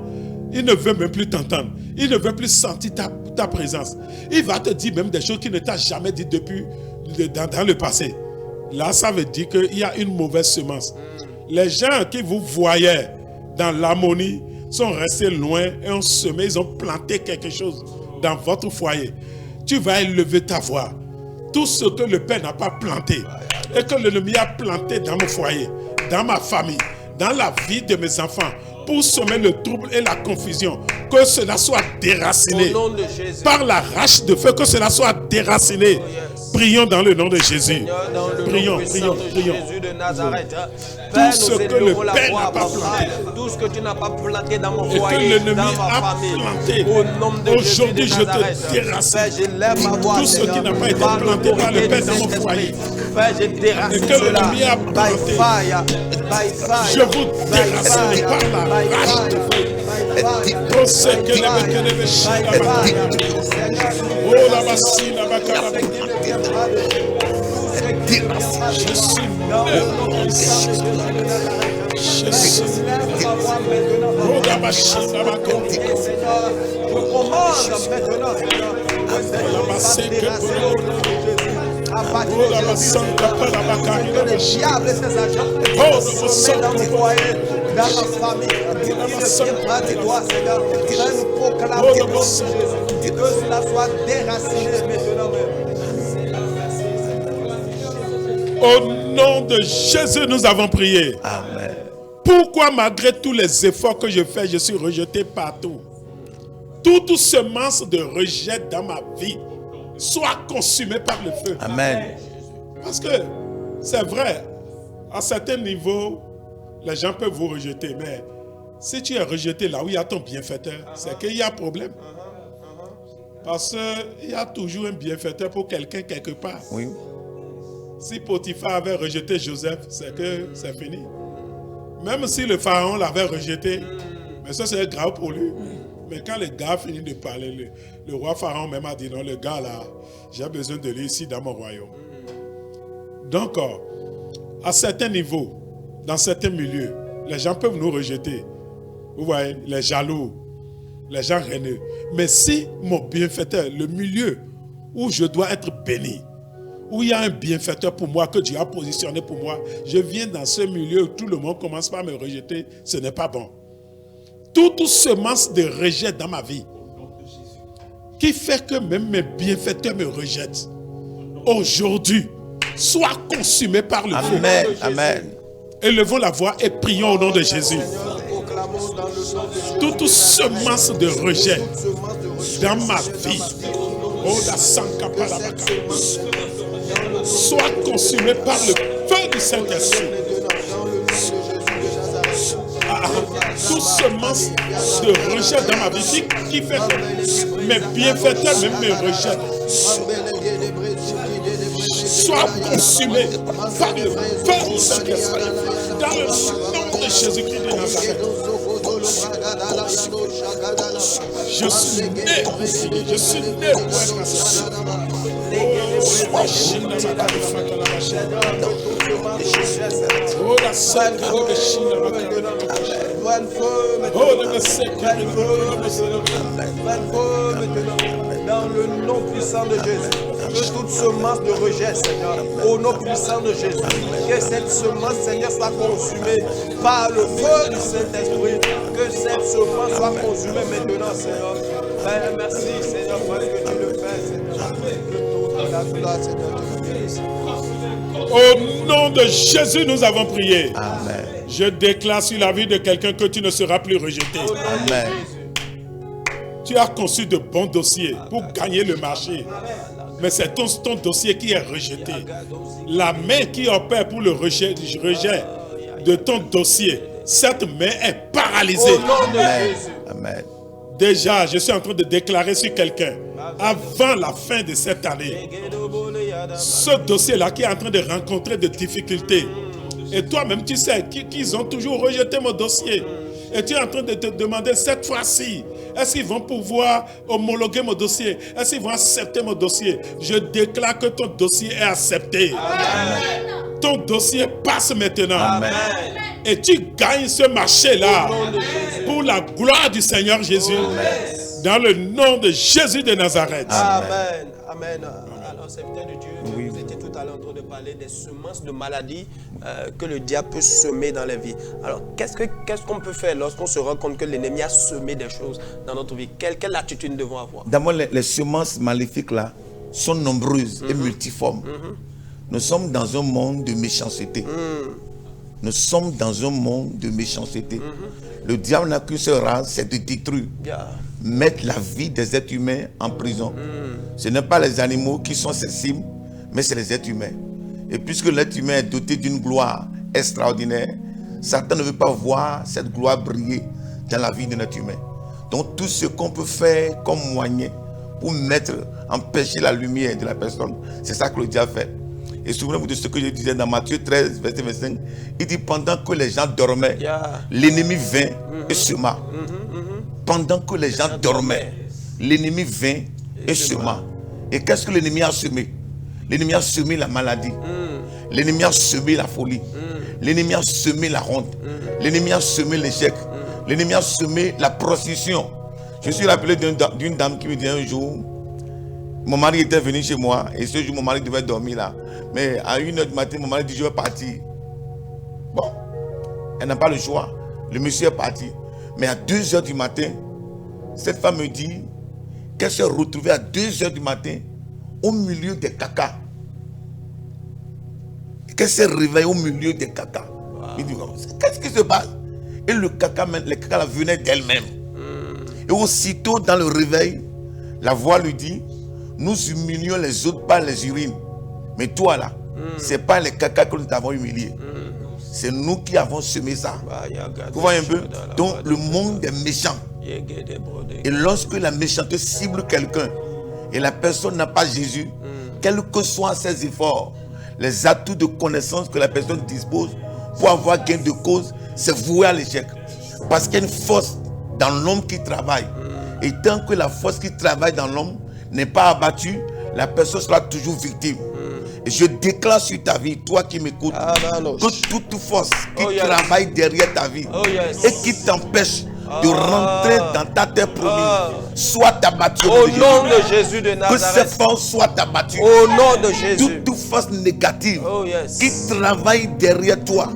il ne veut même plus t'entendre. Il ne veut plus sentir ta présence. Il va te dire même des choses qu'il ne t'a jamais dit depuis dans le passé. Là, ça veut dire qu'il y a une mauvaise semence. Les gens qui vous voyaient dans l'harmonie sont restés loin et ont semé, ils ont planté quelque chose dans votre foyer. Tu vas élever ta voix. Tout ce que le Père n'a pas planté et que l'ennemi a planté dans mon foyer, dans ma famille, dans la vie de mes enfants, pour semer le trouble et la confusion, que cela soit déraciné par la rage de feu, que cela soit déraciné. Prions dans le nom de Jésus. Prions. Jésus de Nazareth. Tout ce que le Père n'a pas planté, tout ce que tu n'as pas planté dans mon et foyer, que l'ennemi dans ma a famille, planté, au nom de aujourd'hui Jésus je de Nazareth. te déracine. Père, je lève ma voix, Tout ce qui n'a pas été par planté par le l'autorité Père du dans mon Saint-Esprit. foyer, Père, je déracine et que cela. l'ennemi a By planté, fire, by fire, je vous déracine par la rage de feu. Oh, c'est que oh, la bassine, la bacala. Je suis oh, la bassine, la bacala. Je commande maintenant, La bassine, à partir oh, la de bassine, que le diable et ses agents sont dans mon foyer. dans ma famille, qui ne viendra de toi, Seigneur. Nous proclamons au nom de Jésus que cela soit déraciné maintenant même. Au nom de Jésus, nous avons prié. Amen. Pourquoi malgré tous les efforts que je fais, je suis rejeté partout? Toute semence de rejet dans ma vie soit consumée par le feu. Amen. Parce que c'est vrai, à certains niveaux, les gens peuvent vous rejeter, mais si tu es rejeté là où il y a ton bienfaiteur, c'est qu'il y a problème. Parce qu'il y a toujours un bienfaiteur pour quelqu'un quelque part. Oui. Si Potiphar avait rejeté Joseph, c'est que c'est fini. Même si le pharaon l'avait rejeté, mais ça c'est grave pour lui. Mais quand le gars finit de parler, le roi pharaon même a dit non, le gars là, j'ai besoin de lui ici dans mon royaume. Donc, à certains niveaux, dans certains milieux, les gens peuvent nous rejeter. Vous voyez, les jaloux, les gens haineux. Mais si mon bienfaiteur, le milieu où je dois être béni, où il y a un bienfaiteur pour moi, que Dieu a positionné pour moi, je viens dans ce milieu où tout le monde commence par me rejeter, ce n'est pas bon. Toute semence de rejet dans ma vie, qui fait que même mes bienfaiteurs me rejettent, aujourd'hui, soit consumé par le feu. Amen. Amen. Élevons la voix et prions au nom de Jésus. Toute semence de rejet dans ma vie, soit consumé par le feu du Saint-Esprit. Toute semence de rejet dans ma vie qui fait que mes bienfaiteurs même me rejettent, soit consumé par le feu du Saint-Esprit. Dans le nom de Jésus-Christ de Nazareth. Je suis né pour finir. Je suis né pour être assassiné. Oh, la sainte de Chine, dans le nom puissant de Jésus, que toute semence de rejet, Seigneur, au nom puissant de Jésus, que cette semence, Seigneur, soit consumée par le feu du Saint-Esprit, que cette semence soit consumée maintenant, Seigneur. Père, merci, Seigneur, parce que tu le fais, Seigneur. Que toute la gloire, Seigneur, te bénisse. Au nom de Jésus, nous avons prié. Amen. Je déclare sur la vie de quelqu'un que tu ne seras plus rejeté. Amen. Tu as conçu de bons dossiers pour gagner le marché. Mais c'est ton dossier qui est rejeté. La main qui opère pour le rejet de ton dossier, cette main est paralysée. Amen. Amen. Déjà, je suis en train de déclarer sur quelqu'un, avant la fin de cette année, ce dossier-là qui est en train de rencontrer des difficultés, et toi-même tu sais qu'ils ont toujours rejeté mon dossier, et tu es en train de te demander cette fois-ci, est-ce qu'ils vont pouvoir homologuer mon dossier? Est-ce qu'ils vont accepter mon dossier? Je déclare que ton dossier est accepté. Amen. Ton dossier passe maintenant. Amen. Et tu gagnes ce marché-là pour la gloire du Seigneur Jésus. Amen. Dans le nom de Jésus de Nazareth. Amen. Amen. Alors, serviteur de Dieu, Oui. vous étiez tout à l'heure en train de parler des semences de maladies que le diable peut semer dans les vies. Alors, qu'est-ce qu'on peut faire lorsqu'on se rend compte que l'ennemi a semé des choses dans notre vie? Quelle attitude nous devons avoir? D'abord, les semences maléfiques là sont nombreuses et multiformes. Nous sommes dans un monde de méchanceté. Nous sommes dans un monde de méchanceté. Le diable n'a qu'une seule race, c'est de détruire. Mettre la vie des êtres humains en prison. Ce n'est pas les animaux qui sont ses cibles, mais c'est les êtres humains. Et puisque l'être humain est doté d'une gloire extraordinaire, Satan ne veut pas voir cette gloire briller dans la vie de l'être humain. Donc tout ce qu'on peut faire comme moyen pour empêcher la lumière de la personne, c'est ça que le diable fait. Et souvenez-vous de ce que je disais dans Matthieu 13, verset 25. Il dit, pendant que les gens dormaient, l'ennemi vint et sema. Pendant que les gens dormaient, l'ennemi vint et sema. Et qu'est-ce que l'ennemi a semé? L'ennemi a semé la maladie. L'ennemi a semé la folie. L'ennemi a semé la honte. L'ennemi a semé l'échec. L'ennemi a semé la prostitution. Je suis rappelé d'une dame qui me dit un jour, mon mari était venu chez moi et ce jour mon mari devait dormir là. Mais à 1h du matin, mon mari dit je vais partir. Bon, elle n'a pas le choix. Le monsieur est parti. Mais à 2 heures du matin, cette femme me dit qu'elle s'est retrouvée à 2 heures du matin au milieu des caca. Qu'elle s'est réveillée au milieu des caca. Il dit, qu'est-ce qui se passe? Et le caca, les caca là, venaient d'elle-même. Et aussitôt dans le réveil, la voix lui dit, nous humilions les autres par les urines. Mais toi là, c'est pas les caca que nous t'avons humilié. C'est nous qui avons semé ça. Vous voyez un peu? Donc le monde est méchant. Et lorsque la méchanceté cible quelqu'un et la personne n'a pas Jésus, quels que soient ses efforts, les atouts de connaissance que la personne dispose pour avoir gain de cause, c'est voué à l'échec. Parce qu'il y a une force dans l'homme qui travaille. Et tant que la force qui travaille dans l'homme n'est pas abattue, la personne sera toujours victime. Et je déclare sur ta vie, toi qui m'écoutes, que toute force qui travaille derrière ta vie et qui t'empêche de rentrer dans ta terre promise, soit abattue au nom de Jésus de Nazareth. Que ces forces soient abattues. Au nom de Jésus. Toute force négative qui travaille derrière toi,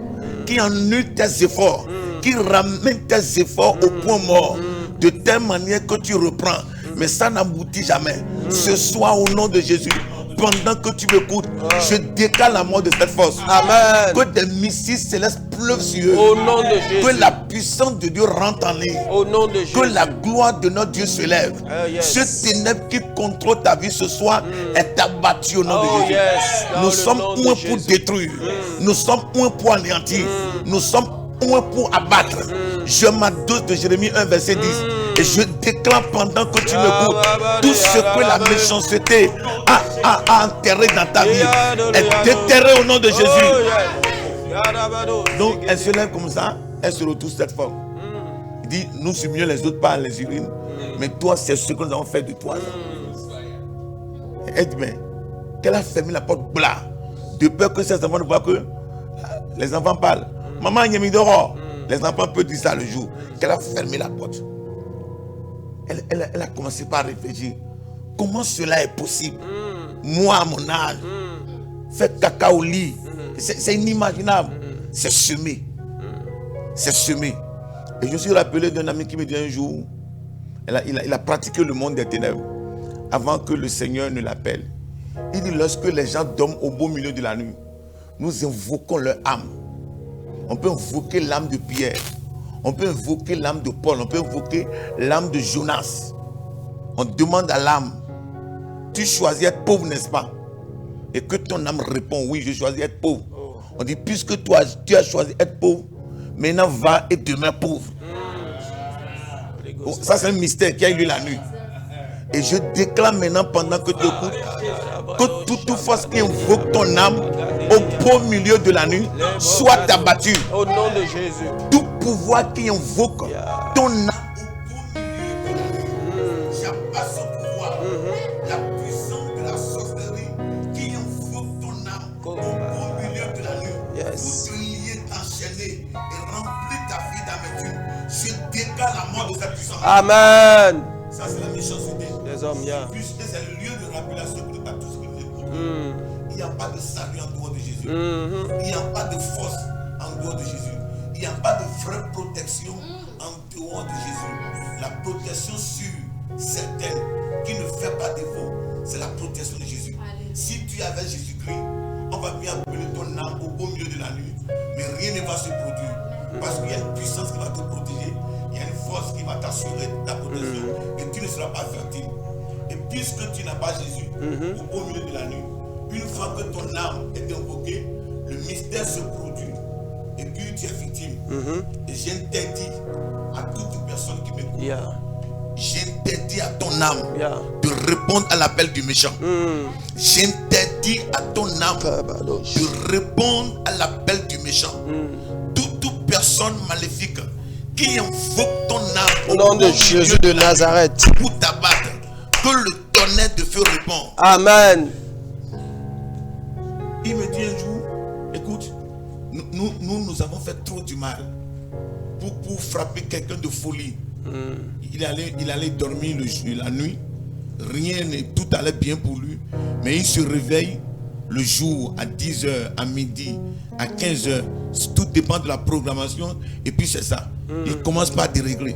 qui annule tes efforts, qui ramène tes efforts au point mort, de telle manière que tu reprends, mais ça n'aboutit jamais. Ce soir, au nom de Jésus, pendant que tu m'écoutes, je décale la mort de cette force. Amen. Que des missiles célestes pleuvent sur eux. Au nom de Jésus. Que la puissance de Dieu rentre en ligne. Au nom de Jésus. Que la gloire de notre Dieu se lève. Ce ténèbre qui contrôle ta vie ce soir est abattu au nom de Jésus. Nous sommes point pour détruire. Nous sommes point pour anéantir. Nous sommes point pour abattre. Je m'adosse de Jérémie 1 verset 10. Et je déclare pendant que tu m'écoutes, tout ce que la méchanceté a enterré dans ta vie est déterré au nom de Jésus. Donc elle se lève comme ça, elle se retrouve cette fois. Il dit, nous humilions les autres par les urines, mais toi c'est ce que nous avons fait de toi. Elle dit, mais qu'elle a fermé la porte bla, de peur que ces enfants ne voient que les enfants parlent. Maman, il y a mis dehors. Les enfants peuvent dire ça le jour. Qu'elle a fermé la porte. Elle a commencé par réfléchir. Comment cela est possible? Moi, à mon âge, faire caca au lit, c'est inimaginable. C'est semé. C'est semé. Et je suis rappelé d'un ami qui me dit un jour, il a pratiqué le monde des ténèbres avant que le Seigneur ne l'appelle. Il dit, lorsque les gens dorment au beau milieu de la nuit, nous invoquons leur âme. On peut invoquer l'âme de Pierre. On peut invoquer l'âme de Paul. On peut invoquer l'âme de Jonas. On demande à l'âme, tu choisis être pauvre, n'est-ce pas? Et que ton âme répond, oui, je choisis être pauvre. On dit, puisque toi, tu as choisi être pauvre, maintenant va et demeure pauvre. Oh, ça, c'est un mystère qui a eu lieu la nuit. Et je déclare maintenant, pendant que tu écoutes, que toute force qui invoque ton âme au beau milieu de la nuit soit abattue. Au nom de Jésus. Tout pouvoir qui invoque ton âme au beau milieu de la nuit, j'abat son pouvoir. La puissance de la sorcellerie qui invoque ton âme au beau milieu de la nuit pour te lier, t'enchaîner et remplir ta vie d'amertume. Je déclare la mort de cette puissance. Amen. Ça, c'est la méchanceté. Les hommes, puisque c'est le lieu de révélation pour tous ceux qui nous écoutent. Il n'y a pas de salut en dehors de Jésus. Il n'y a pas de force en dehors de Jésus. Il n'y a pas de vraie protection en dehors de Jésus. La protection sûre, certaine, qui ne fait pas défaut, c'est la protection de Jésus. Si tu avais Jésus-Christ, on va bien appeler ton âme au beau milieu de la nuit, mais rien ne va se produire. Parce qu'il y a une puissance qui va te protéger, il y a une force qui va t'assurer ta protection, et tu ne seras pas victime. Et puisque tu n'as pas Jésus au beau milieu de la nuit, une fois que ton âme est invoquée, le mystère se produit et puis tu es victime. Et j'interdis à toute personne qui m'écoute, j'interdis à ton âme de répondre à l'appel du méchant. J'interdis à ton âme de répondre à l'appel du méchant. Toute personne maléfique qui invoque ton âme au nom de Jésus de Nazareth pour t'abattre, que le tonnerre de feu répond. Amen. Il me dit un jour, écoute, nous avons fait trop du mal pour frapper quelqu'un de folie. Il allait dormir la nuit, tout allait bien pour lui, mais il se réveille le jour, à 10h, à midi, à 15h. Tout dépend de la programmation. Et puis c'est ça. Il commence par dérégler.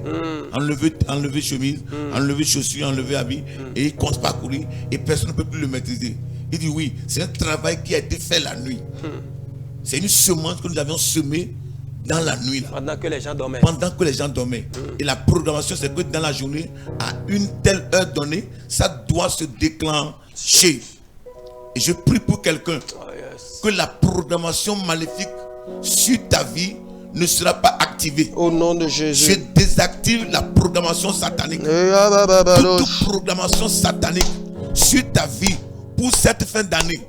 Enlever chemise, enlever chaussures, enlever habits. Et il commence par courir. Et personne ne peut plus le maîtriser. Il dit oui, c'est un travail qui a été fait la nuit. C'est une semence que nous avions semée dans la nuit. Là. Pendant que les gens dormaient. Pendant que les gens dormaient. Et la programmation, c'est que dans la journée, à une telle heure donnée, ça doit se déclencher. Et je prie pour quelqu'un que la programmation maléfique sur ta vie ne sera pas activée. Au nom de Je Jésus. désactive la programmation satanique. Toute programmation satanique sur ta vie pour cette fin d'année,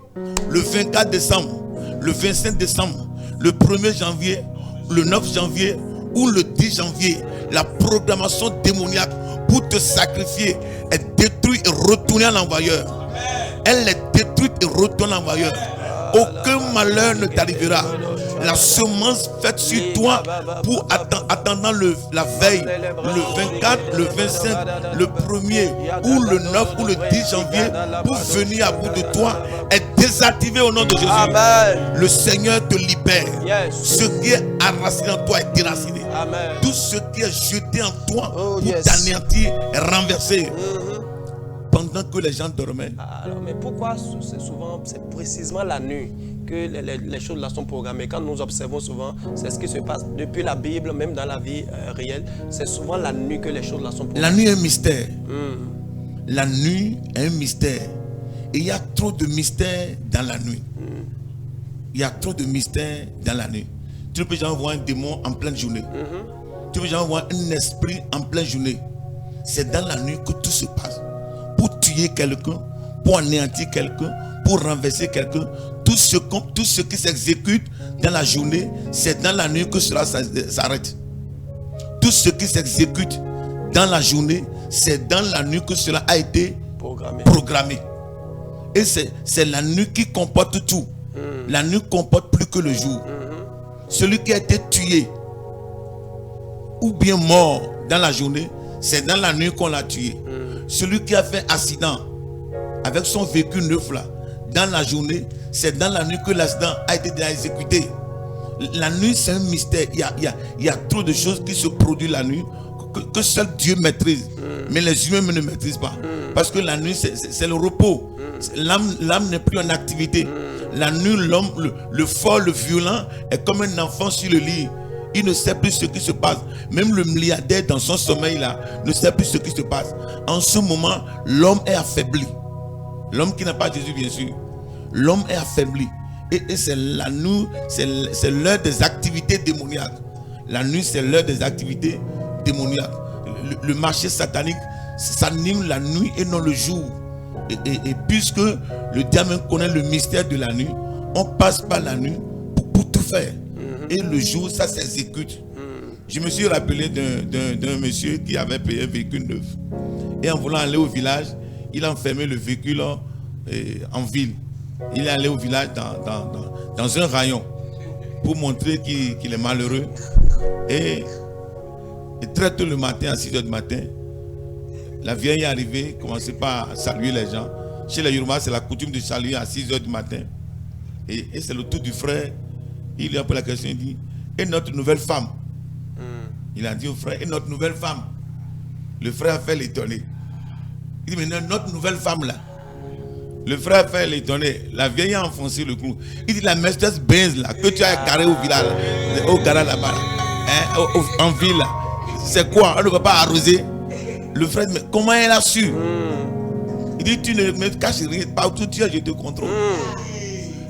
le 24 décembre, le 25 décembre, le 1er janvier, le 9 janvier ou le 10 janvier, la programmation démoniaque pour te sacrifier est détruite et retournée à l'envoyeur. Elle est détruite et retourne à l'envoyeur. Aucun malheur ne t'arrivera. La semence faite sur toi pour attendant la veille, le 24, le 25, le 1er ou le 9 ou le 10 janvier pour venir à bout de toi est désactivée au nom de Jésus. Amen. Le Seigneur te libère. Yes. Ce qui est enraciné en toi est déraciné. Amen. Tout ce qui est jeté en toi pour yes. t'anéantir est renversé. Pendant que les gens dormaient. Alors, mais pourquoi c'est précisément la nuit que les choses là sont programmées? Quand nous observons souvent, c'est ce qui se passe depuis la Bible, même dans la vie réelle, c'est souvent la nuit que les choses là sont programmées. La nuit est un mystère. La nuit est un mystère. Et il y a trop de mystères dans la nuit. Il y a trop de mystères dans la nuit. Tu ne peux jamais voir un démon en pleine journée. Tu ne peux jamais voir un esprit en pleine journée. C'est dans la nuit que tout se passe. Pour tuer quelqu'un, pour anéantir quelqu'un, pour renverser quelqu'un, tout ce qui s'exécute dans la journée, c'est dans la nuit que cela s'arrête. Tout ce qui s'exécute dans la journée, c'est dans la nuit que cela a été programmé. Et c'est la nuit qui comporte tout. La nuit comporte plus que le jour. Celui qui a été tué ou bien mort dans la journée, c'est dans la nuit qu'on l'a tué. Celui qui a fait accident avec son véhicule neuf là, dans la journée, c'est dans la nuit que l'accident a été déjà exécuté. La nuit, c'est un mystère. Il y a trop de choses qui se produisent la nuit que seul Dieu maîtrise. Mais les humains ne maîtrisent pas. Parce que la nuit, c'est le repos. L'âme n'est plus en activité. La nuit, l'homme, le fort, le violent, est comme un enfant sur le lit. Il ne sait plus ce qui se passe. Même le milliardaire dans son sommeil là ne sait plus ce qui se passe. En ce moment, l'homme est affaibli. L'homme qui n'a pas Jésus, bien sûr. L'homme est affaibli. Et c'est la nuit, c'est l'heure des activités démoniaques. La nuit, c'est l'heure des activités démoniaques. Le marché satanique s'anime la nuit et non le jour. Et puisque le diable connaît le mystère de la nuit, on passe par la nuit pour tout faire. Et le jour, ça s'exécute. Je me suis rappelé d'un monsieur qui avait payé un véhicule neuf. Et en voulant aller au village, il a enfermé le véhicule en ville. Il est allé au village dans un rayon pour montrer qu'il est malheureux. Et très tôt le matin, à 6h du matin, la vieille est arrivée, commençait par saluer les gens. Chez les Yoruba, c'est la coutume de saluer à 6h du matin. Et c'est le tour du frère. Il lui a posé la question, il dit, et notre nouvelle femme? Il a dit au frère, et notre nouvelle femme? Le frère a fait l'étonné. Il dit, mais notre nouvelle femme là? Le frère a fait l'étonné. La vieille a enfoncé le clou. Il dit, la Mercedes Benz là, que tu as garé au village, au garage là-bas, en ville là, c'est quoi? On ne va pas arroser? Le frère dit, mais comment elle a su? Il dit, tu ne me caches rien, partout tu es, je te contrôle.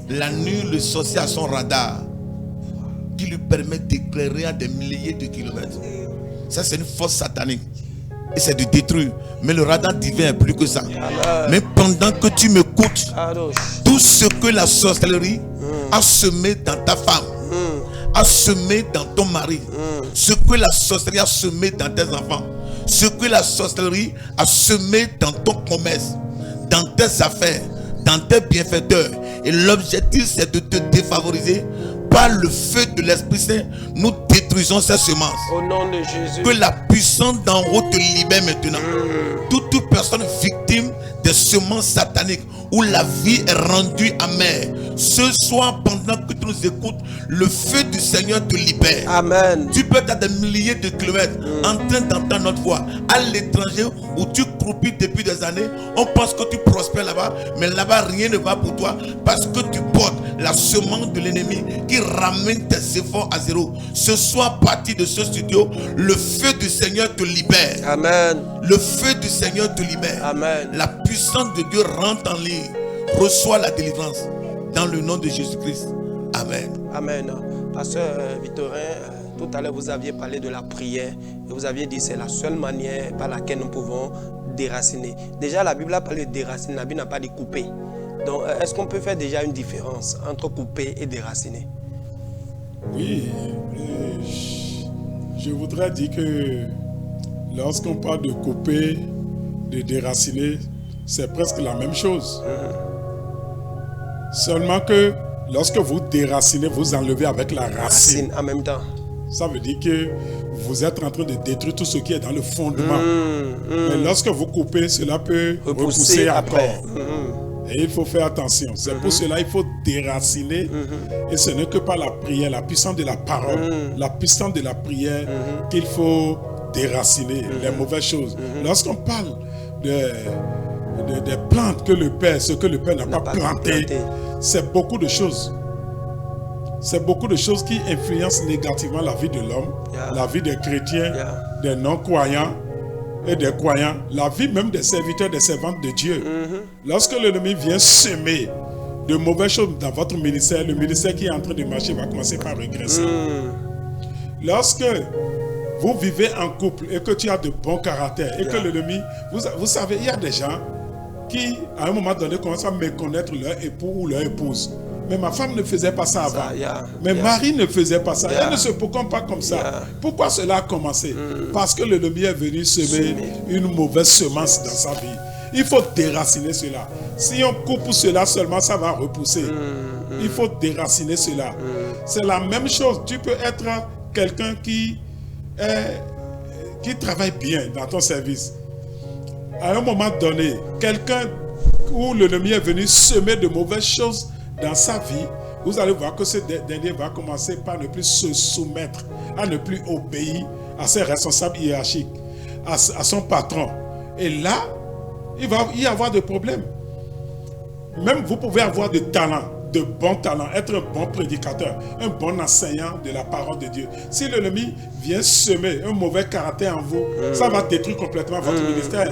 La nuit, le sorcier a son radar qui lui permet d'éclairer à des milliers de kilomètres. Ça, c'est une force satanique. Et c'est de détruire. Mais le radar divin est plus que ça. Mais pendant que tu m'écoutes, tout ce que la sorcellerie a semé dans ta femme, a semé dans ton mari, ce que la sorcellerie a semé dans tes enfants, ce que la sorcellerie a semé dans ton commerce, dans tes affaires, dans tes bienfaiteurs. Et l'objectif, c'est de te défavoriser par le feu de l'Esprit Saint, nous détruisons ces semences. Au nom de Jésus. Que la puissance d'en haut te libère maintenant. Toute personne victime des semences sataniques où la vie est rendue amère, ce soir, pendant que tu nous écoutes, le feu du Seigneur te libère. Amen. Tu peux être à des milliers de kilomètres en train d'entendre notre voix. À l'étranger où tu croupis depuis des années, on pense que tu prospères là-bas, mais là-bas rien ne va pour toi parce que tu portes la semence de l'ennemi qui ramène tes efforts à zéro. Ce soir, à partir de ce studio, le feu du Seigneur te libère. Amen. Le feu du Seigneur te libère. Amen. La puissance de Dieu rentre en ligne. Reçois la délivrance dans le nom de Jésus-Christ. Amen. Amen. Pasteur Victorin, tout à l'heure vous aviez parlé de la prière et vous aviez dit que c'est la seule manière par laquelle nous pouvons déraciner. Déjà la Bible a parlé de déraciner, la Bible n'a pas dit couper. Donc est-ce qu'on peut faire déjà une différence entre couper et déraciner? Oui, je voudrais dire que lorsqu'on parle de couper, de déraciner, c'est presque la même chose. Seulement que lorsque vous déracinez, vous enlevez avec la racine. En même temps. Ça veut dire que vous êtes en train de détruire tout ce qui est dans le fondement. Mais lorsque vous coupez, cela peut repousser après. encore. Et il faut faire attention. C'est pour cela qu'il faut déraciner. Et ce n'est que par la prière, la puissance de la parole, la puissance de la prière qu'il faut déraciner les mauvaises choses. Lorsqu'on parle des plantes que le Père, ce que le Père n'a pas planté, c'est beaucoup de choses. C'est beaucoup de choses qui influencent négativement la vie de l'homme, la vie des chrétiens, des non-croyants et des croyants, la vie même des serviteurs, des servantes de Dieu. Lorsque l'ennemi vient semer de mauvaises choses dans votre ministère, le ministère qui est en train de marcher va commencer par régresser. Lorsque vous vivez en couple et que tu as de bons caractères et que l'ennemi, vous savez, il y a des gens qui, à un moment donné, commencent à méconnaître leur époux ou leur épouse. Mais ma femme ne faisait pas ça avant. Mais Marie ne faisait pas ça. Elle ne se proclame pas comme ça. Pourquoi cela a commencé? Parce que l'ennemi est venu semer une mauvaise semence dans sa vie. Il faut déraciner cela. Si on coupe cela seulement, ça va repousser. Il faut déraciner cela. C'est la même chose. Tu peux être quelqu'un qui travaille bien dans ton service. À un moment donné, quelqu'un où l'ennemi est venu semer de mauvaises choses dans sa vie, vous allez voir que ce dernier va commencer par ne plus se soumettre, à ne plus obéir à ses responsables hiérarchiques, à son patron. Et là, il va y avoir des problèmes. Même vous pouvez avoir des talents, de bons talents, être un bon prédicateur, un bon enseignant de la parole de Dieu. Si l'ennemi vient semer un mauvais caractère en vous, ça va détruire complètement votre ministère.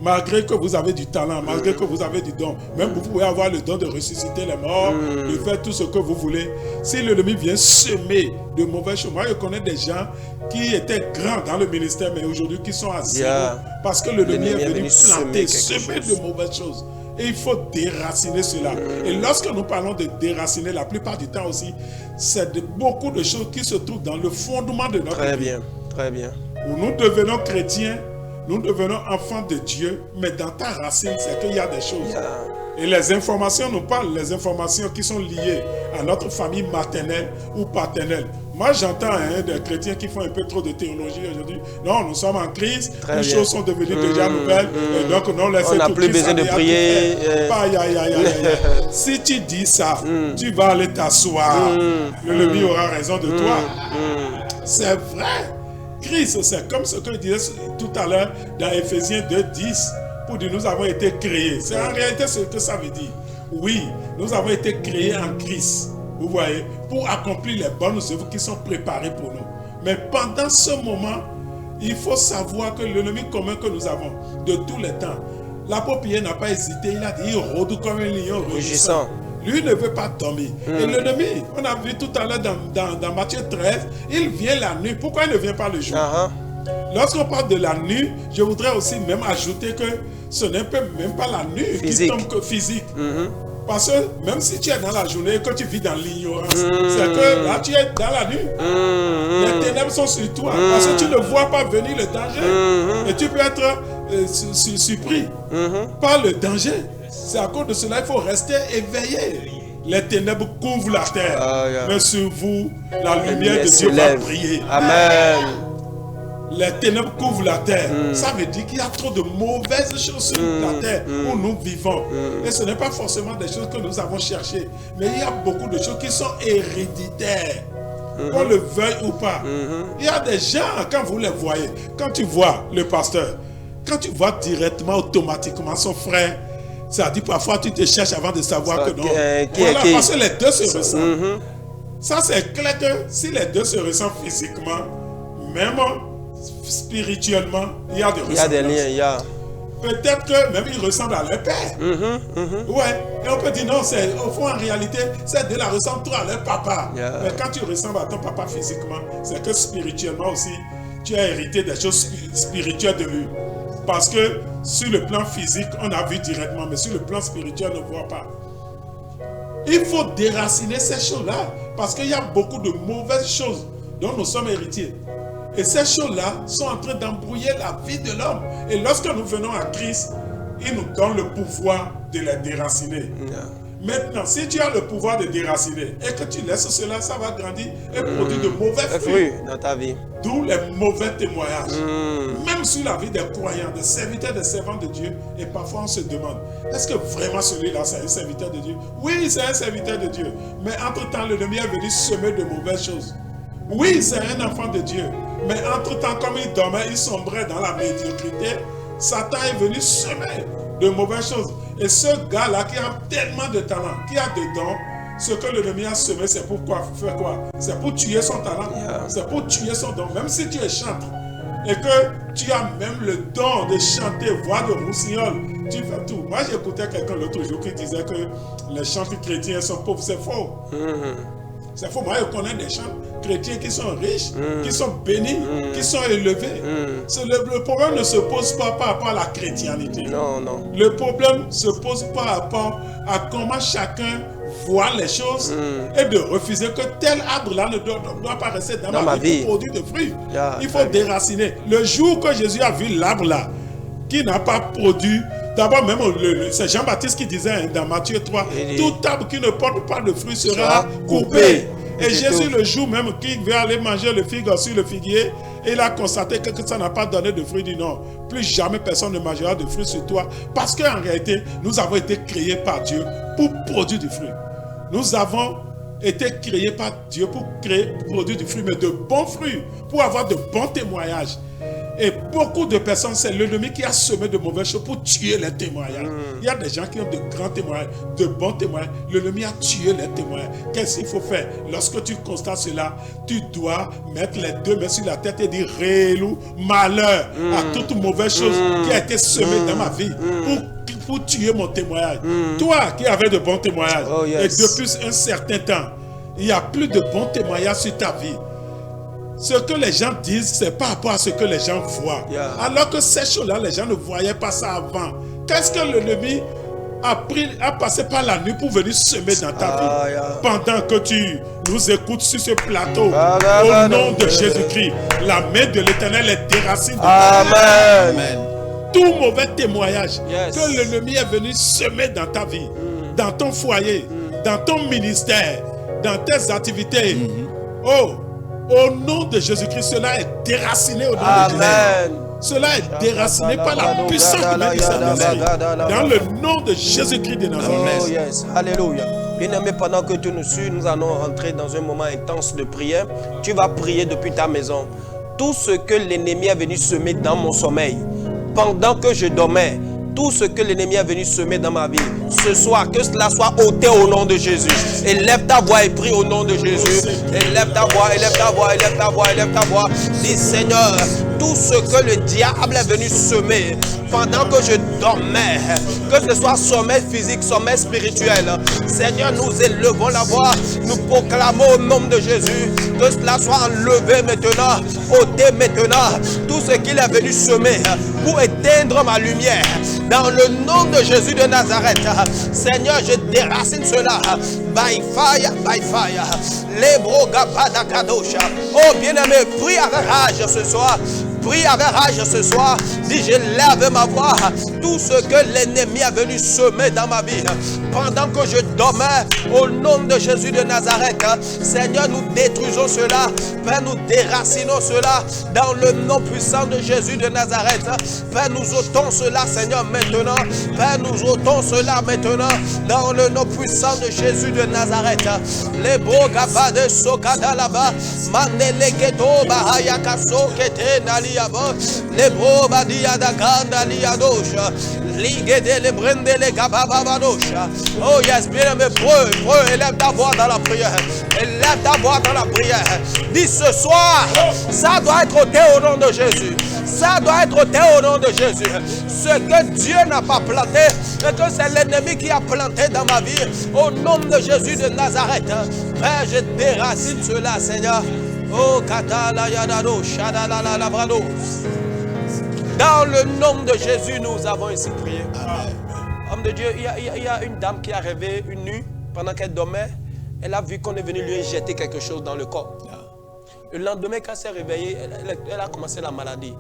Malgré que vous avez du talent, malgré que vous avez du don, même vous pouvez avoir le don de ressusciter les morts, de faire tout ce que vous voulez. Si l'ennemi vient semer de mauvaises choses, moi je connais des gens qui étaient grands dans le ministère, mais aujourd'hui qui sont à zéro, parce que l'ennemi est venu planter, semer de mauvaises choses. Et il faut déraciner cela. Et lorsque nous parlons de déraciner, la plupart du temps aussi, c'est beaucoup de choses qui se trouvent dans le fondement de notre vie. Très bien, très bien. Où nous devenons chrétiens, nous devenons enfants de Dieu, mais dans ta racine, c'est qu'il y a des choses. Et les informations nous parlent, les informations qui sont liées à notre famille maternelle ou paternelle. Moi, j'entends des chrétiens qui font un peu trop de théologie aujourd'hui. Non, nous sommes en crise, les choses sont devenues déjà nouvelles, et donc non, on n'a plus besoin de prier. Si tu dis ça, tu vas aller t'asseoir. L'ennemi aura raison de toi. C'est vrai. Christ, c'est comme ce que je disais tout à l'heure dans Éphésiens 2:10. Pour dire nous avons été créés. C'est en réalité ce que ça veut dire. Oui, nous avons été créés en Christ. Vous voyez, pour accomplir les bonnes œuvres qui sont préparées pour nous. Mais pendant ce moment, il faut savoir que l'ennemi commun que nous avons de tous les temps, l'apôtre Pierre n'a pas hésité. Il a dit, il rôde comme un lion rugissant. Lui ne veut pas dormir. Et l'ennemi, on a vu tout à l'heure dans Matthieu 13, il vient la nuit. Pourquoi il ne vient pas le jour? Lorsqu'on parle de la nuit, je voudrais aussi même ajouter que ce n'est même pas la nuit qui tombe que physique. Parce que même si tu es dans la journée et que tu vis dans l'ignorance, c'est que là tu es dans la nuit. Les ténèbres sont sur toi parce que tu ne vois pas venir le danger. Et tu peux être surpris par le danger. C'est à cause de cela qu'il faut rester éveillé. les ténèbres couvrent la terre, mais sur vous, la lumière de se Dieu va lève. briller. Amen. Les ténèbres couvrent la terre. Ça veut dire qu'il y a trop de mauvaises choses sur la terre où nous vivons. Et ce n'est pas forcément des choses que nous avons cherchées, mais il y a beaucoup de choses qui sont héréditaires. Qu'on le veuille ou pas. Il y a des gens, quand vous les voyez, quand tu vois le pasteur, quand tu vois directement, automatiquement son frère, ça dit parfois tu te cherches avant de savoir Ça, que non. qui Voilà, est parce que les deux se ressemblent. Ça, c'est clair que si les deux se ressemblent physiquement, même spirituellement, il y a des Il y a des ressemblances. liens, il y a. Peut-être que même ils ressemblent à leur père. Ouais. Et on peut dire non, c'est au fond en réalité, ces deux-là ressemblent trop à leur papa. Yeah. Mais quand tu ressembles à ton papa physiquement, c'est que spirituellement aussi, tu as hérité des choses spirituelles de lui. Parce que sur le plan physique, on a vu directement, mais sur le plan spirituel, on ne voit pas. Il faut déraciner ces choses-là, parce qu'il y a beaucoup de mauvaises choses dont nous sommes héritiers. Et ces choses-là sont en train d'embrouiller la vie de l'homme. Et lorsque nous venons à Christ, il nous donne le pouvoir de les déraciner. Maintenant, si tu as le pouvoir de déraciner et que tu laisses cela, ça va grandir et produire de mauvais fruits. Dans ta vie. D'où les mauvais témoignages. Même sur la vie des croyants, des serviteurs, des servants de Dieu. Et parfois on se demande, est-ce que vraiment celui-là c'est un serviteur de Dieu? Oui, c'est un serviteur de Dieu. Mais entre-temps, l'ennemi est venu semer de mauvaises choses. Oui, c'est un enfant de Dieu. Mais entre-temps, comme il dormait, il sombrait dans la médiocrité. Satan est venu semer de mauvaises choses. Et ce gars-là qui a tellement de talent, qui a des dons, ce que l'ennemi a semé, c'est pour quoi? Faire quoi? C'est pour tuer son talent. C'est pour tuer son don. Même si tu es chantre et que tu as même le don de chanter, voix de roussignol, tu fais tout. Moi, j'écoutais quelqu'un l'autre jour qui disait que les chantres chrétiens sont pauvres. C'est faux. C'est faux. Moi, je connais des chants chrétiens qui sont riches, qui sont bénis, qui sont élevés. Le problème ne se pose pas par rapport à la chrétienté. Non, non. Le problème se pose par rapport à comment chacun voit les choses et de refuser que tel arbre-là ne doit pas rester dans ma vie pour produire de fruits. Il faut déraciner. Le jour que Jésus a vu l'arbre-là qui n'a pas produit, d'abord même c'est Jean-Baptiste qui disait dans Matthieu 3, tout arbre qui ne porte pas de fruits sera coupé. Et Jésus, le jour même qu'il veut aller manger le figue sur le figuier, il a constaté que ça n'a pas donné de fruits. Il dit non, plus jamais personne ne mangera de fruits sur toi. Parce qu'en réalité, nous avons été créés par Dieu pour produire du fruit. Nous avons été créés par Dieu pour produire du fruit, mais de bons fruits, pour avoir de bons témoignages. Et beaucoup de personnes, c'est l'ennemi qui a semé de mauvaises choses pour tuer les témoignages. Il y a des gens qui ont de grands témoignages, de bons témoignages. L'ennemi a tué les témoignages. Qu'est-ce qu'il faut faire? Lorsque tu constates cela, tu dois mettre les deux mains sur la tête et dire Réelou, malheur à toute mauvaise chose qui a été semée dans ma vie pour tuer mon témoignage. Toi qui avais de bons témoignages, et depuis un certain temps, il n'y a plus de bons témoignages sur ta vie. Ce que les gens disent, c'est par rapport à ce que les gens voient. Alors que ces choses-là, les gens ne voyaient pas ça avant. Qu'est-ce que l'ennemi a passé par la nuit pour venir semer dans ta vie? Pendant que tu nous écoutes sur ce plateau, au nom de Jésus-Christ, la main de l'Éternel est déracine. Amen. Tout mauvais témoignage que l'ennemi est venu semer dans ta vie, dans ton foyer, dans ton ministère, dans tes activités. Au nom de Jésus-Christ, cela est déraciné au nom de Jésus. Cela est déraciné par la puissance de l'Esprit. Dans le nom de Jésus-Christ de Nazareth. Alléluia. Bien-aimé, pendant que tu nous suis, nous allons rentrer dans un moment intense de prière. Tu vas prier depuis ta maison. Tout ce que l'ennemi est venu semer dans mon sommeil, pendant que je dormais, tout ce que l'ennemi est venu semer dans ma vie, ce soir, que cela soit ôté au nom de Jésus. Élève ta voix et prie au nom de Jésus. Élève ta voix, élève ta voix, élève ta voix, élève ta voix. Dis Seigneur, tout ce que le diable est venu semer pendant que je dormais, que ce soit sommeil physique, sommeil spirituel, Seigneur, nous élevons la voix, nous proclamons au nom de Jésus, que cela soit enlevé maintenant, ôté maintenant, tout ce qu'il est venu semer pour éteindre ma lumière. Dans le nom de Jésus de Nazareth, Seigneur, je déracine cela. By fire, by fire. Oh bien-aimé, prie avec rage ce soir. Prie avec rage ce soir. Dis, je lève ma voix. Tout ce que l'ennemi est venu semer dans ma vie, pendant que je dormais, au nom de Jésus de Nazareth, Seigneur, nous détruisons cela. Père, nous déracinons cela dans le nom puissant de Jésus de Nazareth. Père, nous ôtons cela, Seigneur, maintenant. Père, nous ôtons cela maintenant dans le nom puissant de Jésus de Nazareth. Les beaux gabas de Sokada là-bas, Mandeleketo Bahayakaso Kete Naliabo, les beaux Badia Dakanda Liadosha, Ligede les Brende les Gabababadosha. Oh yes, bien aimé, preux, élève ta voix dans la prière. Élève ta voix dans la prière. Dis ce soir, ça doit être ôté au nom de Jésus. Ça doit être ôté au nom de Jésus. Ce que Dieu n'a pas planté, et que c'est l'ennemi qui a planté dans ma vie, au nom de Jésus de Nazareth. Père, je déracine cela, Seigneur. Oh, Katala Yadado, Shadala Labrado. Dans le nom de Jésus, nous avons ici prié. Amen. Homme de Dieu, il y a une dame qui a rêvé une nuit pendant qu'elle dormait. Elle a vu qu'on est venu lui injecter quelque chose dans le corps. Le lendemain, quand elle s'est réveillée, elle a commencé la maladie.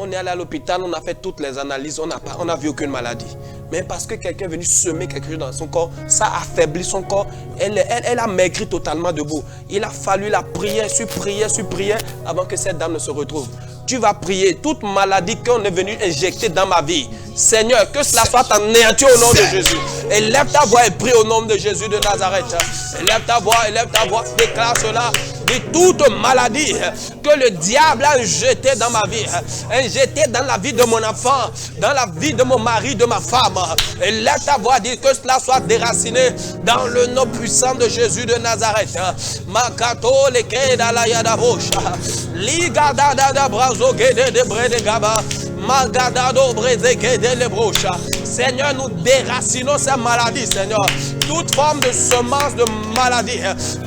On est allé à l'hôpital, on a fait toutes les analyses, on n'a vu aucune maladie. Mais parce que quelqu'un est venu semer quelque chose dans son corps, ça a affaibli son corps. Elle a maigri totalement debout. Il a fallu la prière sur prière avant que cette dame ne se retrouve. Tu vas prier toute maladie qu'on est venu injecter dans ma vie. Seigneur, que cela soit anéanti au nom de Jésus. Élève ta voix et prie au nom de Jésus de Nazareth. Élève ta voix, déclare cela. De toute maladie que le diable a injecté dans ma vie, injecté dans la vie de mon enfant, dans la vie de mon mari, de ma femme. Élève ta voix, dis que cela soit déraciné dans le nom puissant de Jésus de Nazareth. Makato leke da la yadabosha. Ligada da brazo gede de brede gaba. Magadado breze gede le brocha. Seigneur, nous déracinons ces maladies, Seigneur. Toute forme de semence de maladie,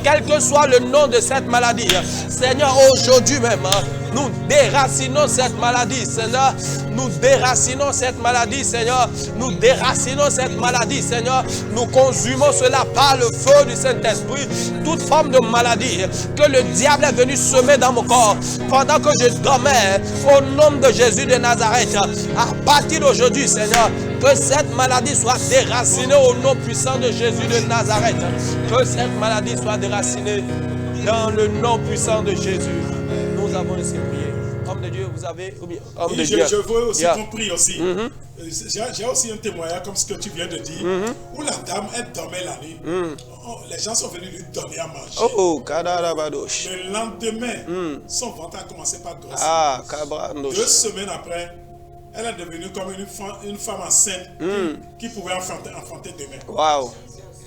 quel que soit le nom de cette maladie, Seigneur, aujourd'hui même, nous déracinons cette maladie, Seigneur. Nous déracinons cette maladie, Seigneur. Nous déracinons cette maladie, Seigneur. Nous consumons cela par le feu du Saint-Esprit. Toute forme de maladie que le diable est venu semer dans mon corps pendant que je dormais, au nom de Jésus de Nazareth. À partir d'aujourd'hui, Seigneur, que cette maladie soit déracinée au nom puissant de Jésus de Nazareth. Que cette maladie soit déracinée dans le nom puissant de Jésus. Nous avons ainsi prié. Homme de Dieu, vous avez... Homme de Dieu. Je veux aussi qu'on prie aussi. J'ai aussi un témoignage comme ce que tu viens de dire, où la dame, elle dormait la nuit. Les gens sont venus lui donner à manger. Le lendemain, son ventre a commencé par grossir. 2 semaines après, elle est devenue comme une femme enceinte qui pouvait enfanter demain. Wow.